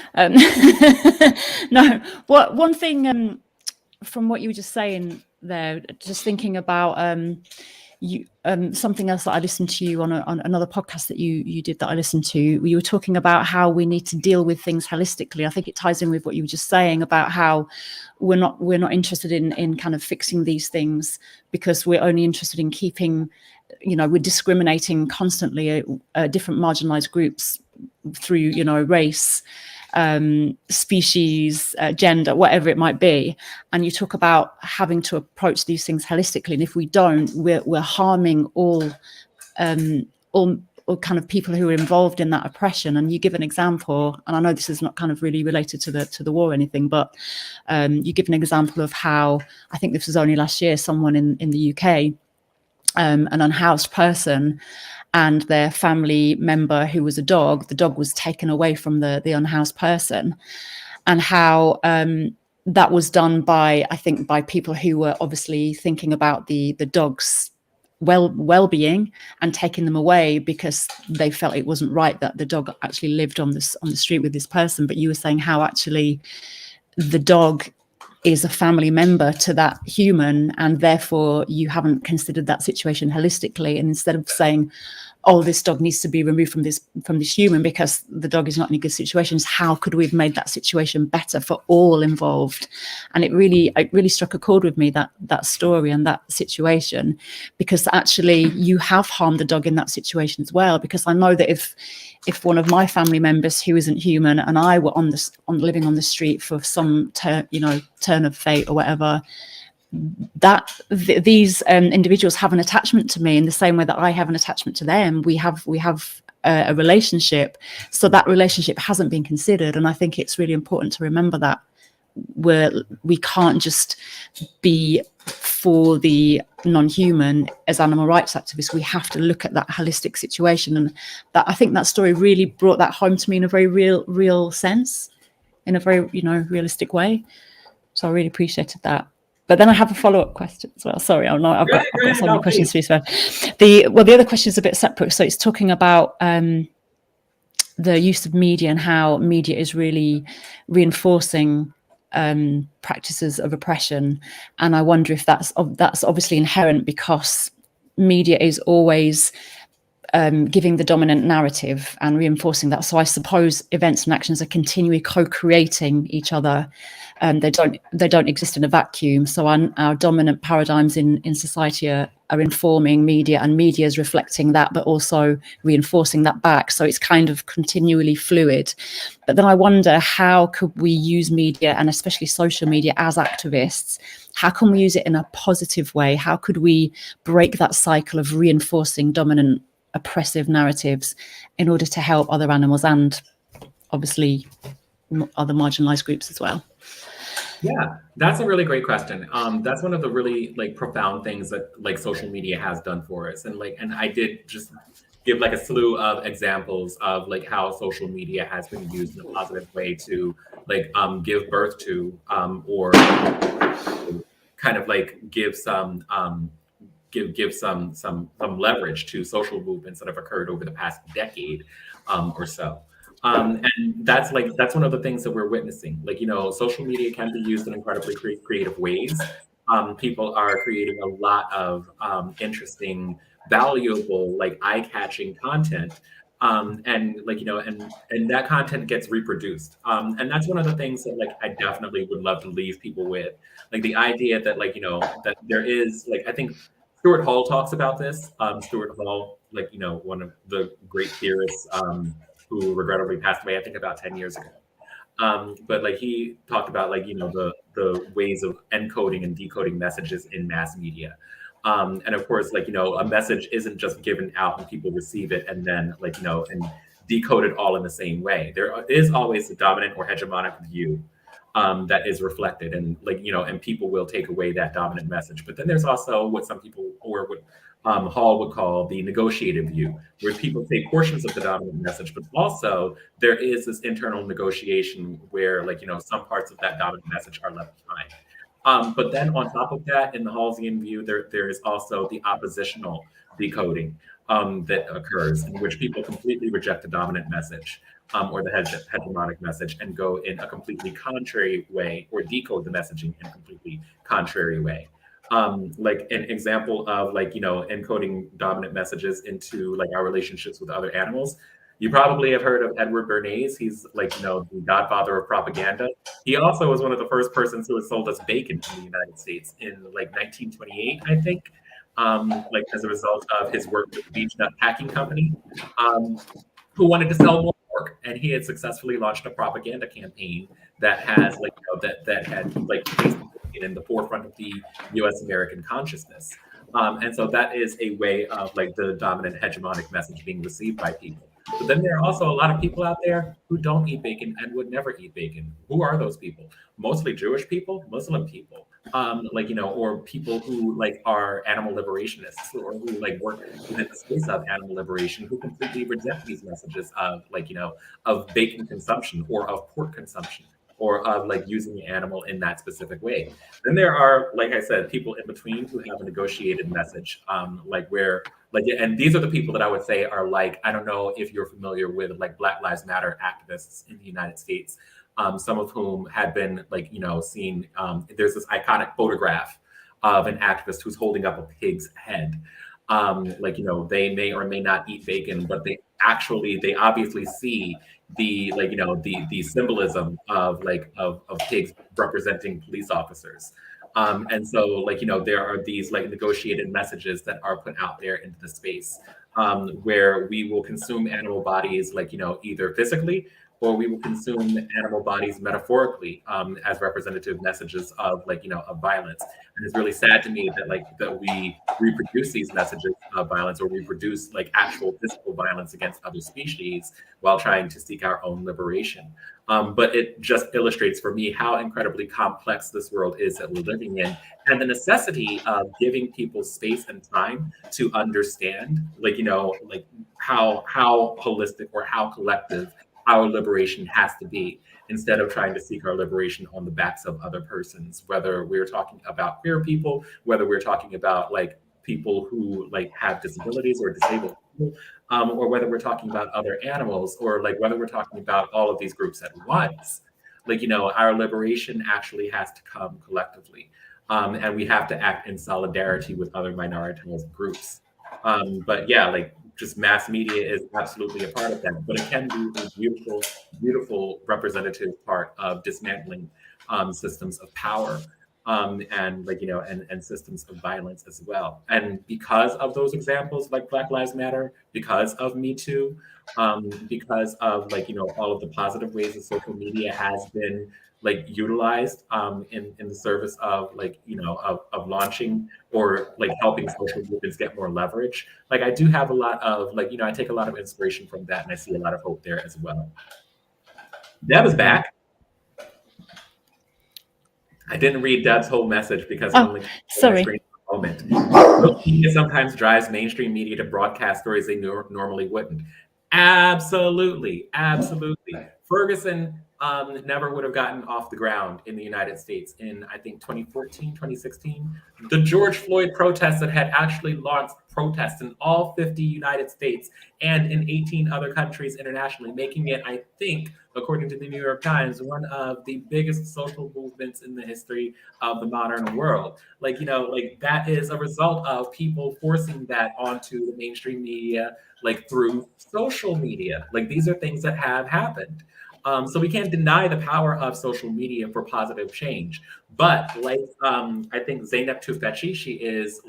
No, one thing from what you were just saying there, just thinking about you something else that I listened to you on another podcast that you did that I listened to. You were talking about how we need to deal with things holistically. I think it ties in with what you were just saying about how we're not interested in kind of fixing these things because we're only interested in keeping, you know, we're discriminating constantly different marginalized groups through, you know, race, species, gender, whatever it might be. And you talk about having to approach these things holistically, and if we don't, we're harming all kind of people who are involved in that oppression. And you give an example, and I know this is not kind of really related to the war or anything, but you give an example of how, I think this was only last year, someone in the UK, an unhoused person, and their family member who was a dog, the dog was taken away from the unhoused person, and how that was done by, I think, by people who were obviously thinking about the dog's well-being and taking them away because they felt it wasn't right that the dog actually lived on the street with this person. But you were saying how actually the dog is a family member to that human, and therefore you haven't considered that situation holistically. And instead of saying, oh, this dog needs to be removed from this human because the dog is not in a good situation, how could we have made that situation better for all involved? And it really struck a chord with me, that story and that situation, because actually you have harmed the dog in that situation as well. Because I know that if one of my family members who isn't human and I were living on the street for some turn of fate or whatever, that these individuals have an attachment to me in the same way that I have an attachment to them. We have a relationship, so that relationship hasn't been considered. And I think it's really important to remember that we can't just be for the non-human as animal rights activists. We have to look at that holistic situation, and that, I think that story really brought that home to me in a very real sense, in a very realistic way. So I really appreciated that. But then I have a follow-up question as well. Sorry, I've got so many questions for you, Sven. The other question is a bit separate. So it's talking about the use of media and how media is really reinforcing practices of oppression. And I wonder if that's obviously inherent because media is always giving the dominant narrative and reinforcing that. So I suppose events and actions are continually co-creating each other. They don't exist in a vacuum. So our dominant paradigms in society are informing media, and media is reflecting that, but also reinforcing that back. So it's kind of continually fluid. But then I wonder, how could we use media, and especially social media, as activists? How can we use it in a positive way? How could we break that cycle of reinforcing dominant oppressive narratives in order to help other animals and obviously other marginalized groups as well? Yeah, that's a really great question. That's one of the really profound things that social media has done for us. And I did just give a slew of examples of how social media has been used in a positive way to give birth to or kind of give some give some leverage to social movements that have occurred over the past decade or so. And that's one of the things that we're witnessing. Social media can be used in incredibly creative ways. People are creating a lot of interesting, valuable, eye-catching content. And that content gets reproduced. And that's one of the things that I definitely would love to leave people with. The idea that that there is I think Stuart Hall talks about this. Stuart Hall, one of the great theorists who regrettably passed away, I think about 10 years ago. But he talked about the ways of encoding and decoding messages in mass media. And of course, a message isn't just given out and people receive it and then and decoded all in the same way. There is always a dominant or hegemonic view that is reflected, and and people will take away that dominant message. But then there's also what some people, or what Hall would call the negotiated view, where people take portions of the dominant message, but also there is this internal negotiation where some parts of that dominant message are left behind. But then on top of that, in the Hallsian view, there is also the oppositional decoding that occurs, in which people completely reject the dominant message or the hegemonic message and go in a completely contrary way, or decode the messaging in a completely contrary way. Like an example of encoding dominant messages into our relationships with other animals. You probably have heard of Edward Bernays. He's the godfather of propaganda. He also was one of the first persons who had sold us bacon in the United States in 1928, I think. As a result of his work with the Beech Nut Packing Company, who wanted to sell more pork, and he had successfully launched a propaganda campaign that has that had placed in the forefront of the U.S. American consciousness, and so that is a way of the dominant hegemonic message being received by people. But then there are also a lot of people out there who don't eat bacon and would never eat bacon. Who are those people? Mostly Jewish people, Muslim people, or people who are animal liberationists, or who work within the space of animal liberation, who completely reject these messages of of bacon consumption or of pork consumption, or of using the animal in that specific way. Then there are, like I said, people in between who have a negotiated message, and these are the people that I would say are I don't know if you're familiar with Black Lives Matter activists in the United States, some of whom had been seen. There's this iconic photograph of an activist who's holding up a pig's head. They may or may not eat bacon, but they obviously see the the symbolism of pigs representing police officers. And so there are these negotiated messages that are put out there into the space, where we will consume animal bodies either physically, or we will consume animal bodies metaphorically, as representative messages of of violence. And it's really sad to me that we reproduce these messages of violence, or reproduce actual physical violence against other species while trying to seek our own liberation. But it just illustrates for me how incredibly complex this world is that we're living in, and the necessity of giving people space and time to understand how holistic or how collective our liberation has to be, instead of trying to seek our liberation on the backs of other persons, whether we're talking about queer people, whether we're talking about people who have disabilities or disabled people, or whether we're talking about other animals, or whether we're talking about all of these groups at once. Our liberation actually has to come collectively, and we have to act in solidarity with other minoritized groups. But yeah, just mass media is absolutely a part of that, but it can be a beautiful, beautiful representative part of dismantling systems of power, and and systems of violence as well. And because of those examples like Black Lives Matter, because of Me Too, because of all of the positive ways that social media has been utilized in the service of of launching or helping social movements get more leverage. I do have a lot of I take a lot of inspiration from that, and I see a lot of hope there as well. Deb is back. I didn't read Deb's whole message because sorry. For a moment. Social media sometimes drives mainstream media to broadcast stories they normally wouldn't. Absolutely. Ferguson never would have gotten off the ground in the United States in, I think, 2014, 2016. The George Floyd protests that had actually launched protests in all 50 United States and in 18 other countries internationally, making it, I think, according to the New York Times, one of the biggest social movements in the history of the modern world. That is a result of people forcing that onto the mainstream media, through social media. These are things that have happened. So we can't deny the power of social media for positive change. But I think Zeynep Tufekci, she is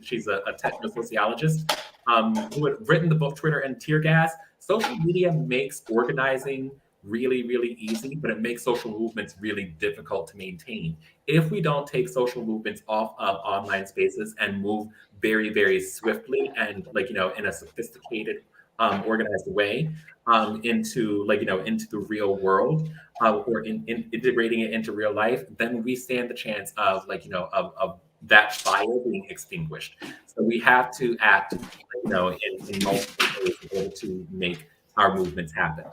she's a techno sociologist who had written the book Twitter and Tear Gas. Social media makes organizing really, really easy, but it makes social movements really difficult to maintain. If we don't take social movements off of online spaces and move very, very swiftly and in a sophisticated organized way into into the real world, or in integrating it into real life, then we stand the chance of of that fire being extinguished. So we have to act in multiple ways in order to make our movements happen.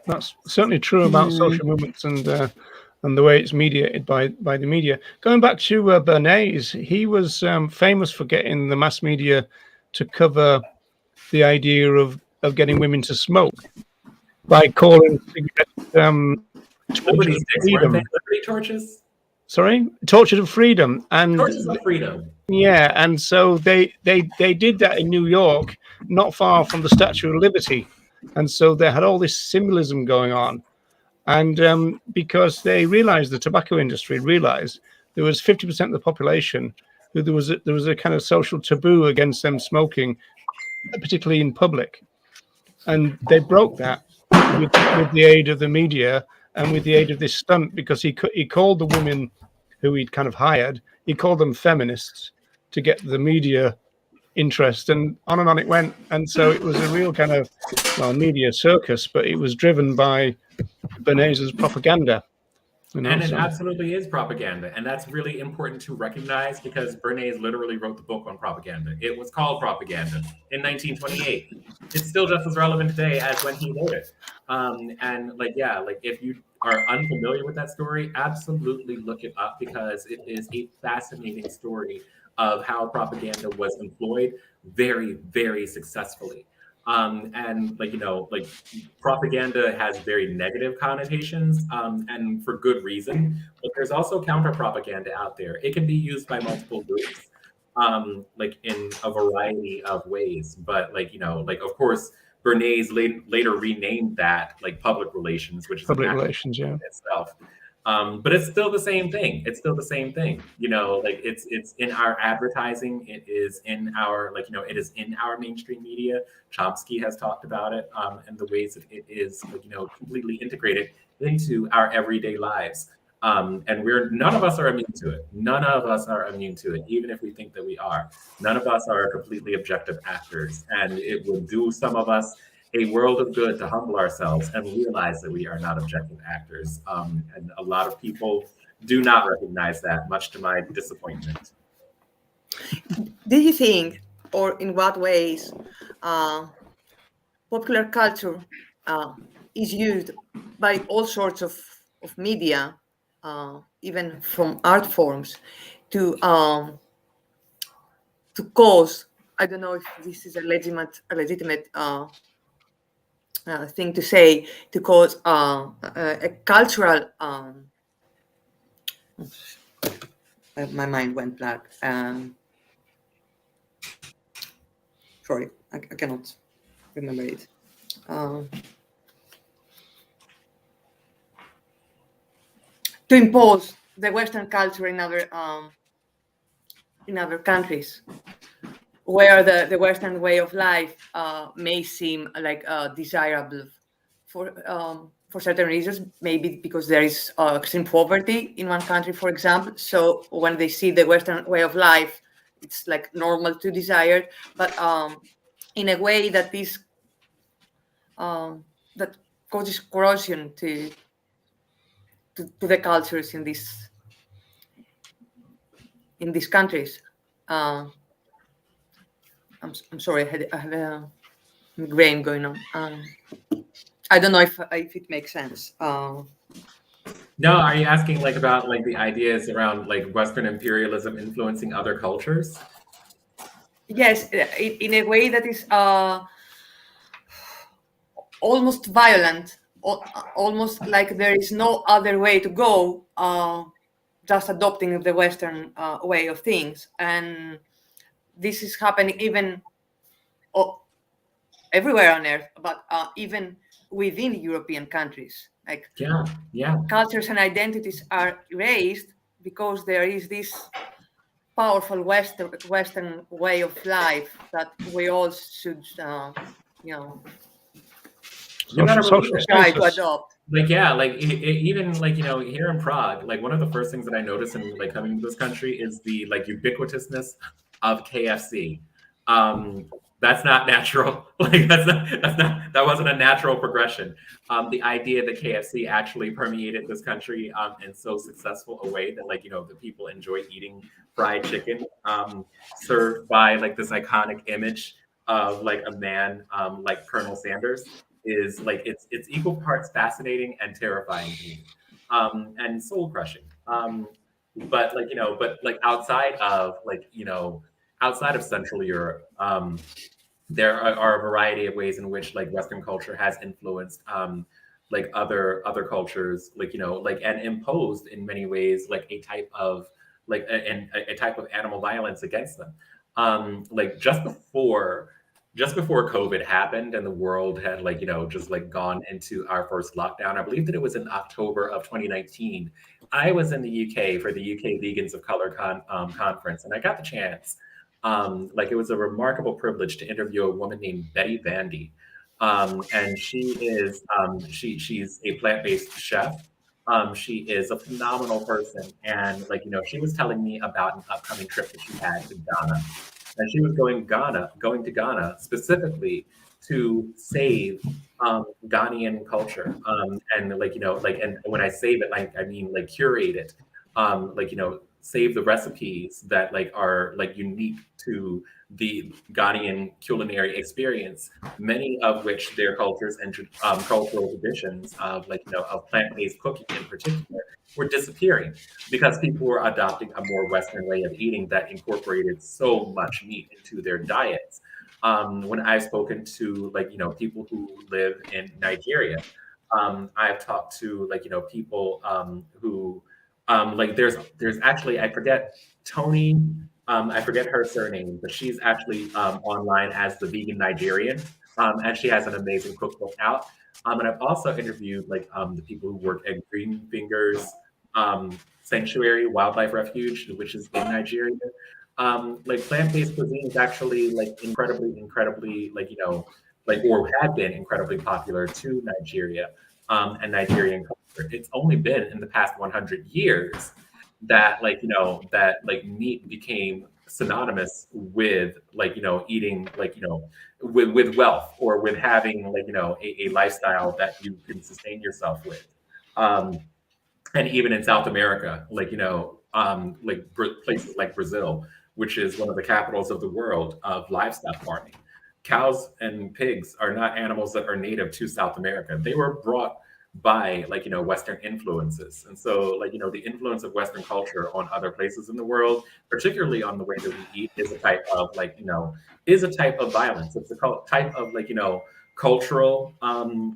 That's certainly true about social movements and the way it's mediated by the media. Going back to Bernays, he was famous for getting the mass media to cover the idea of getting women to smoke by calling cigarettes Liberty torches of sticks, weren't freedom. they? Liberty torches? Sorry, torches of freedom. And Torches of freedom. yeah, and so they did that in New York, not far from the Statue of Liberty, and so they had all this symbolism going on, and because they realized, the tobacco industry realized, there was 50% of the population who there was a kind of social taboo against them smoking, particularly in public, and they broke that with the aid of the media and with the aid of this stunt, because he called the women who he'd kind of hired, he called them feminists to get the media interest, and on it went. And so it was a real kind of, well, media circus, but it was driven by Bernays' propaganda. And it absolutely is propaganda. And that's really important to recognize, because Bernays literally wrote the book on propaganda. It was called Propaganda in 1928. It's still just as relevant today as when he wrote it. And if you are unfamiliar with that story, absolutely look it up, because it is a fascinating story of how propaganda was employed very, very successfully. Propaganda has very negative connotations, and for good reason, but there's also counter propaganda out there. It can be used by multiple groups, in a variety of ways. But of course, Bernays later renamed that public relations, which is public relations, yeah, itself. But it's still the same thing. It's still the same thing. It's in our advertising. It is in our it is in our mainstream media. Chomsky has talked about it, and the ways that it is completely integrated into our everyday lives. And none of us are immune to it. None of us are immune to it, even if we think that we are. None of us are completely objective actors, and it will do some of us a world of good to humble ourselves and realize that we are not objective actors. And a lot of people do not recognize that, much to my disappointment. Do you think, or in what ways, popular culture is used by all sorts of media, even from art forms, to cause, I don't know if this is a legitimate thing to say, to cause a cultural, my mind went blank. Sorry, I cannot remember it. To impose the Western culture in other countries, where the Western way of life may seem like desirable for certain reasons, maybe because there is extreme poverty in one country, for example. So when they see the Western way of life, it's like normal to desire, but in a way that is that causes corrosion to the cultures in these countries. I'm sorry, I had a migraine going on. I don't know if it makes sense. No, are you asking about the ideas around Western imperialism influencing other cultures? Yes, in a way that is almost violent, almost like there is no other way to go, just adopting the Western way of things. And this is happening even everywhere on earth, but even within European countries. Cultures and identities are erased because there is this powerful Western way of life that we all should, try to adopt. Even here in Prague, one of the first things that I noticed in coming to this country is the ubiquitousness of KFC. That's not natural. Like that wasn't a natural progression. The idea that KFC actually permeated this country in so successful a way that like, you know, the people enjoy eating fried chicken served by like this iconic image of like a man like Colonel Sanders is like it's equal parts fascinating and terrifying to me, and soul crushing. But like, you know, but like outside of like, you know, outside of Central Europe, there are a variety of ways in which like Western culture has influenced like other cultures, like, you know, like, and imposed in many ways like a type of like a type of animal violence against them. Like just before COVID happened and the world had like, you know, just like gone into our first lockdown, I believe that it was in October of 2019. I was in the UK for the UK Vegans of Color conference, and I got the chance. Like it was a remarkable privilege to interview a woman named Betty Vandy. And she is she's a plant-based chef. She is a phenomenal person. And like, you know, she was telling me about an upcoming trip that she had to Ghana. And she was going to Ghana specifically to save Ghanaian culture. And like, you know, like, and when I save it, like, I mean, like curate it, like, you know, save the recipes that like are like unique to the Ghanaian culinary experience, many of which their cultures and cultural traditions of like, you know, of plant-based cooking in particular were disappearing because people were adopting a more Western way of eating that incorporated so much meat into their diets. When I've spoken to like, you know, people who live in Nigeria, I've talked to like, you know, people who like there's actually, I forget Tony, I forget her surname, but she's actually online as the Vegan Nigerian, and she has an amazing cookbook out. And I've also interviewed like the people who work at Green Fingers Sanctuary Wildlife Refuge, which is in Nigeria. Like plant-based cuisine is actually like incredibly like, you know, like, or had been incredibly popular to Nigeria and Nigerian culture. It's only been in the past 100 years that like, you know, that like meat became synonymous with like, you know, eating like, you know, with wealth or with having like, you know, a lifestyle that you can sustain yourself with. And even in South America, like, you know, like places like Brazil, which is one of the capitals of the world of livestock farming. Cows and pigs are not animals that are native to South America. They were brought by like, you know, Western influences. And so like, you know, the influence of Western culture on other places in the world, particularly on the way that we eat, is a type of like, you know, is a type of violence. It's a type of like, you know, cultural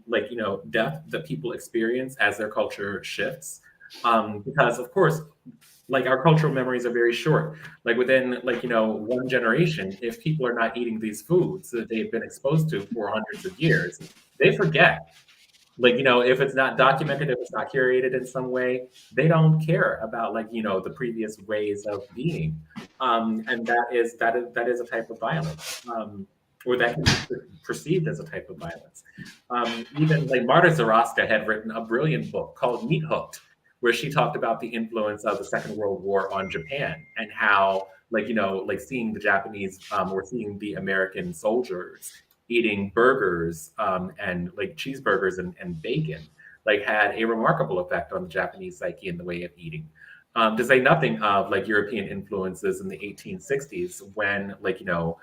like, you know, death that people experience as their culture shifts. Because of course, like our cultural memories are very short. Like within like, you know, one generation, if people are not eating these foods that they've been exposed to for hundreds of years, they forget. Like, you know, if it's not documented, if it's not curated in some way, they don't care about like, you know, the previous ways of being. And that is a type of violence. Or that can be perceived as a type of violence. Even like Marta Zaraska had written a brilliant book called Meat Hooked, where she talked about the influence of the Second World War on Japan and how, like, you know, like seeing the Japanese or seeing the American soldiers eating burgers and like cheeseburgers and bacon, like had a remarkable effect on the Japanese psyche and the way of eating. To say nothing of like European influences in the 1860s when like, you know,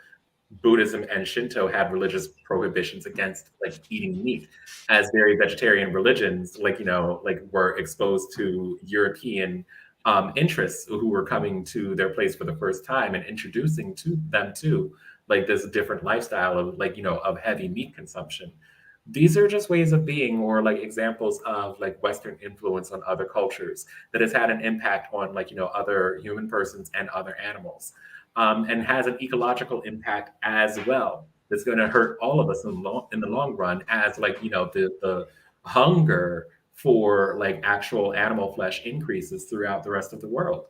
Buddhism and Shinto had religious prohibitions against like eating meat, as very vegetarian religions, like, you know, like were exposed to European interests who were coming to their place for the first time and introducing to them to like this different lifestyle of like, you know, of heavy meat consumption. These are just ways of being or like examples of like Western influence on other cultures that has had an impact on like, you know, other human persons and other animals. And has an ecological impact as well. That's going to hurt all of us in the long run, as like, you know, the hunger for like actual animal flesh increases throughout the rest of the world.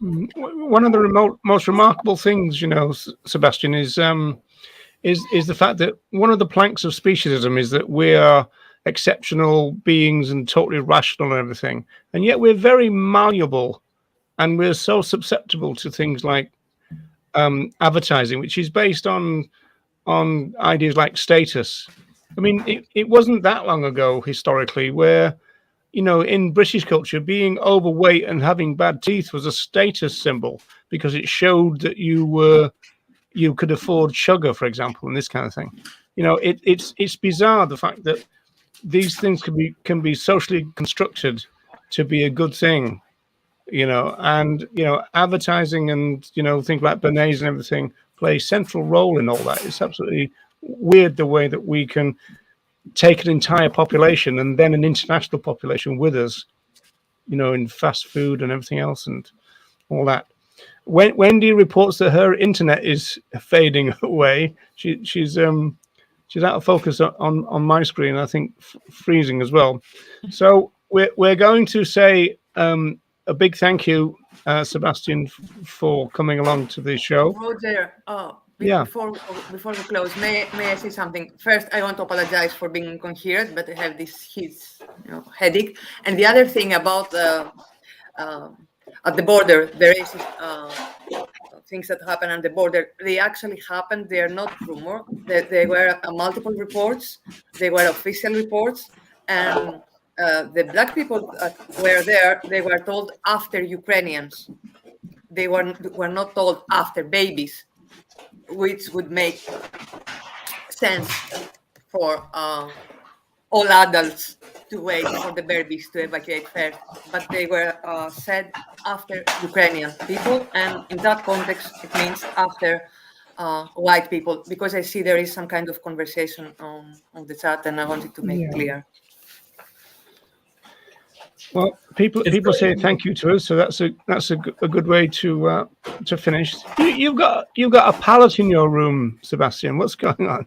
One of the most remarkable things, you know, Sebastian, is the fact that one of the planks of speciesism is that we are exceptional beings and totally rational and everything, and yet we're very malleable. And we're so susceptible to things like advertising, which is based on ideas like status. I mean, it wasn't that long ago historically where, you know, in British culture, being overweight and having bad teeth was a status symbol because it showed that you could afford sugar, for example, and this kind of thing. You know, it's bizarre the fact that these things can be socially constructed to be a good thing, you know, and, you know, advertising and, you know, things like Bernays and everything play a central role in all that. It's absolutely weird the way that we can take an entire population and then an international population with us, you know, in fast food and everything else and all that. Wendy reports that her internet is fading away. She's out of focus on my screen, I think freezing as well. So we're going to say a big thank you, Sebastian, for coming along to the show. Roger, yeah. Before we close, may I say something? First, I want to apologize for being incoherent, but I have this headache. And the other thing about at the border, the racist things that happen on the border, they actually happened. They are not rumor. They were multiple reports. They were official reports. And the black people were there. They were told after Ukrainians. They were not told after babies, which would make sense for all adults to wait for the babies to evacuate first. But they were said after Ukrainian people, and in that context, it means after white people, because I see there is some kind of conversation on the chat, and I wanted to make it clear. Well, people say thank you to us, so that's a good way to finish. You've got a pallet in your room, Sebastian. What's going on?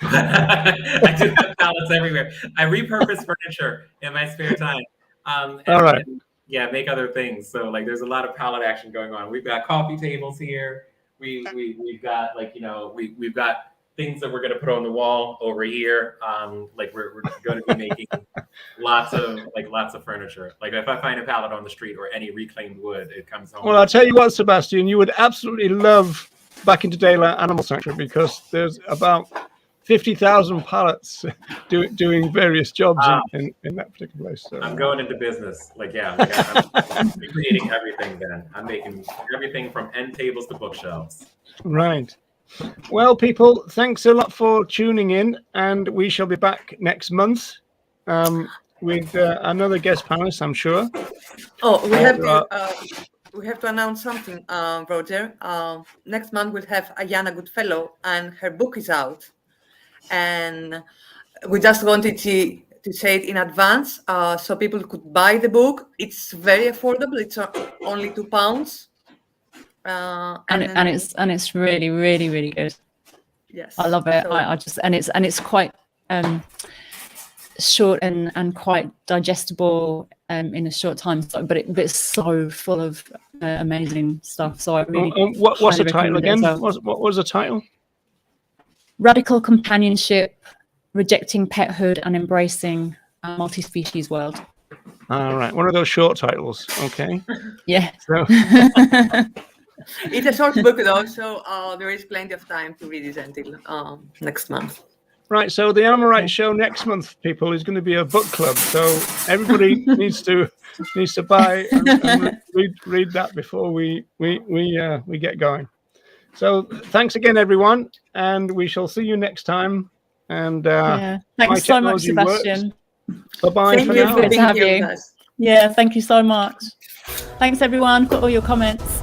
I do have pallets everywhere. I repurpose furniture in my spare time. All right. Yeah, make other things. So like, there's a lot of pallet action going on. We've got coffee tables here. We've got we've got things that we're going to put on the wall over here. Like we're going to be making lots of furniture. Like if I find a pallet on the street or any reclaimed wood, it comes home. Well, I'll tell you what, Sebastian, you would absolutely love Back into Daylight Animal Sanctuary, because there's about 50,000 pallets doing various jobs in that particular place. So. I'm going into business. I'm creating everything then. I'm making everything from end tables to bookshelves. Right. Well, people, thanks a lot for tuning in, and we shall be back next month with another guest panelist, I'm sure. Oh, we have to announce something, Roger. Next month we'll have Ayana Goodfellow, and her book is out. And we just wanted to say it in advance, so people could buy the book. It's very affordable. It's only £2. And it's really, really, really good. Yes, I love it. So, I just it's quite short and quite digestible in a short time. But it's so full of amazing stuff. So I really. What's the title again? What was the title? Radical Companionship: Rejecting Pethood and Embracing a Multi-Species World. All right, one of those short titles. Okay. Yeah. So. It's a short book though, so there is plenty of time to read it until next month. Right, so the Animal Rights Show next month, people, is going to be a book club. So everybody needs to buy and read that before we get going. So thanks again, everyone, and we shall see you next time. And thanks so much, Sebastian. Bye-bye for now. Good to have you. Yeah, thank you so much. Thanks, everyone, for all your comments.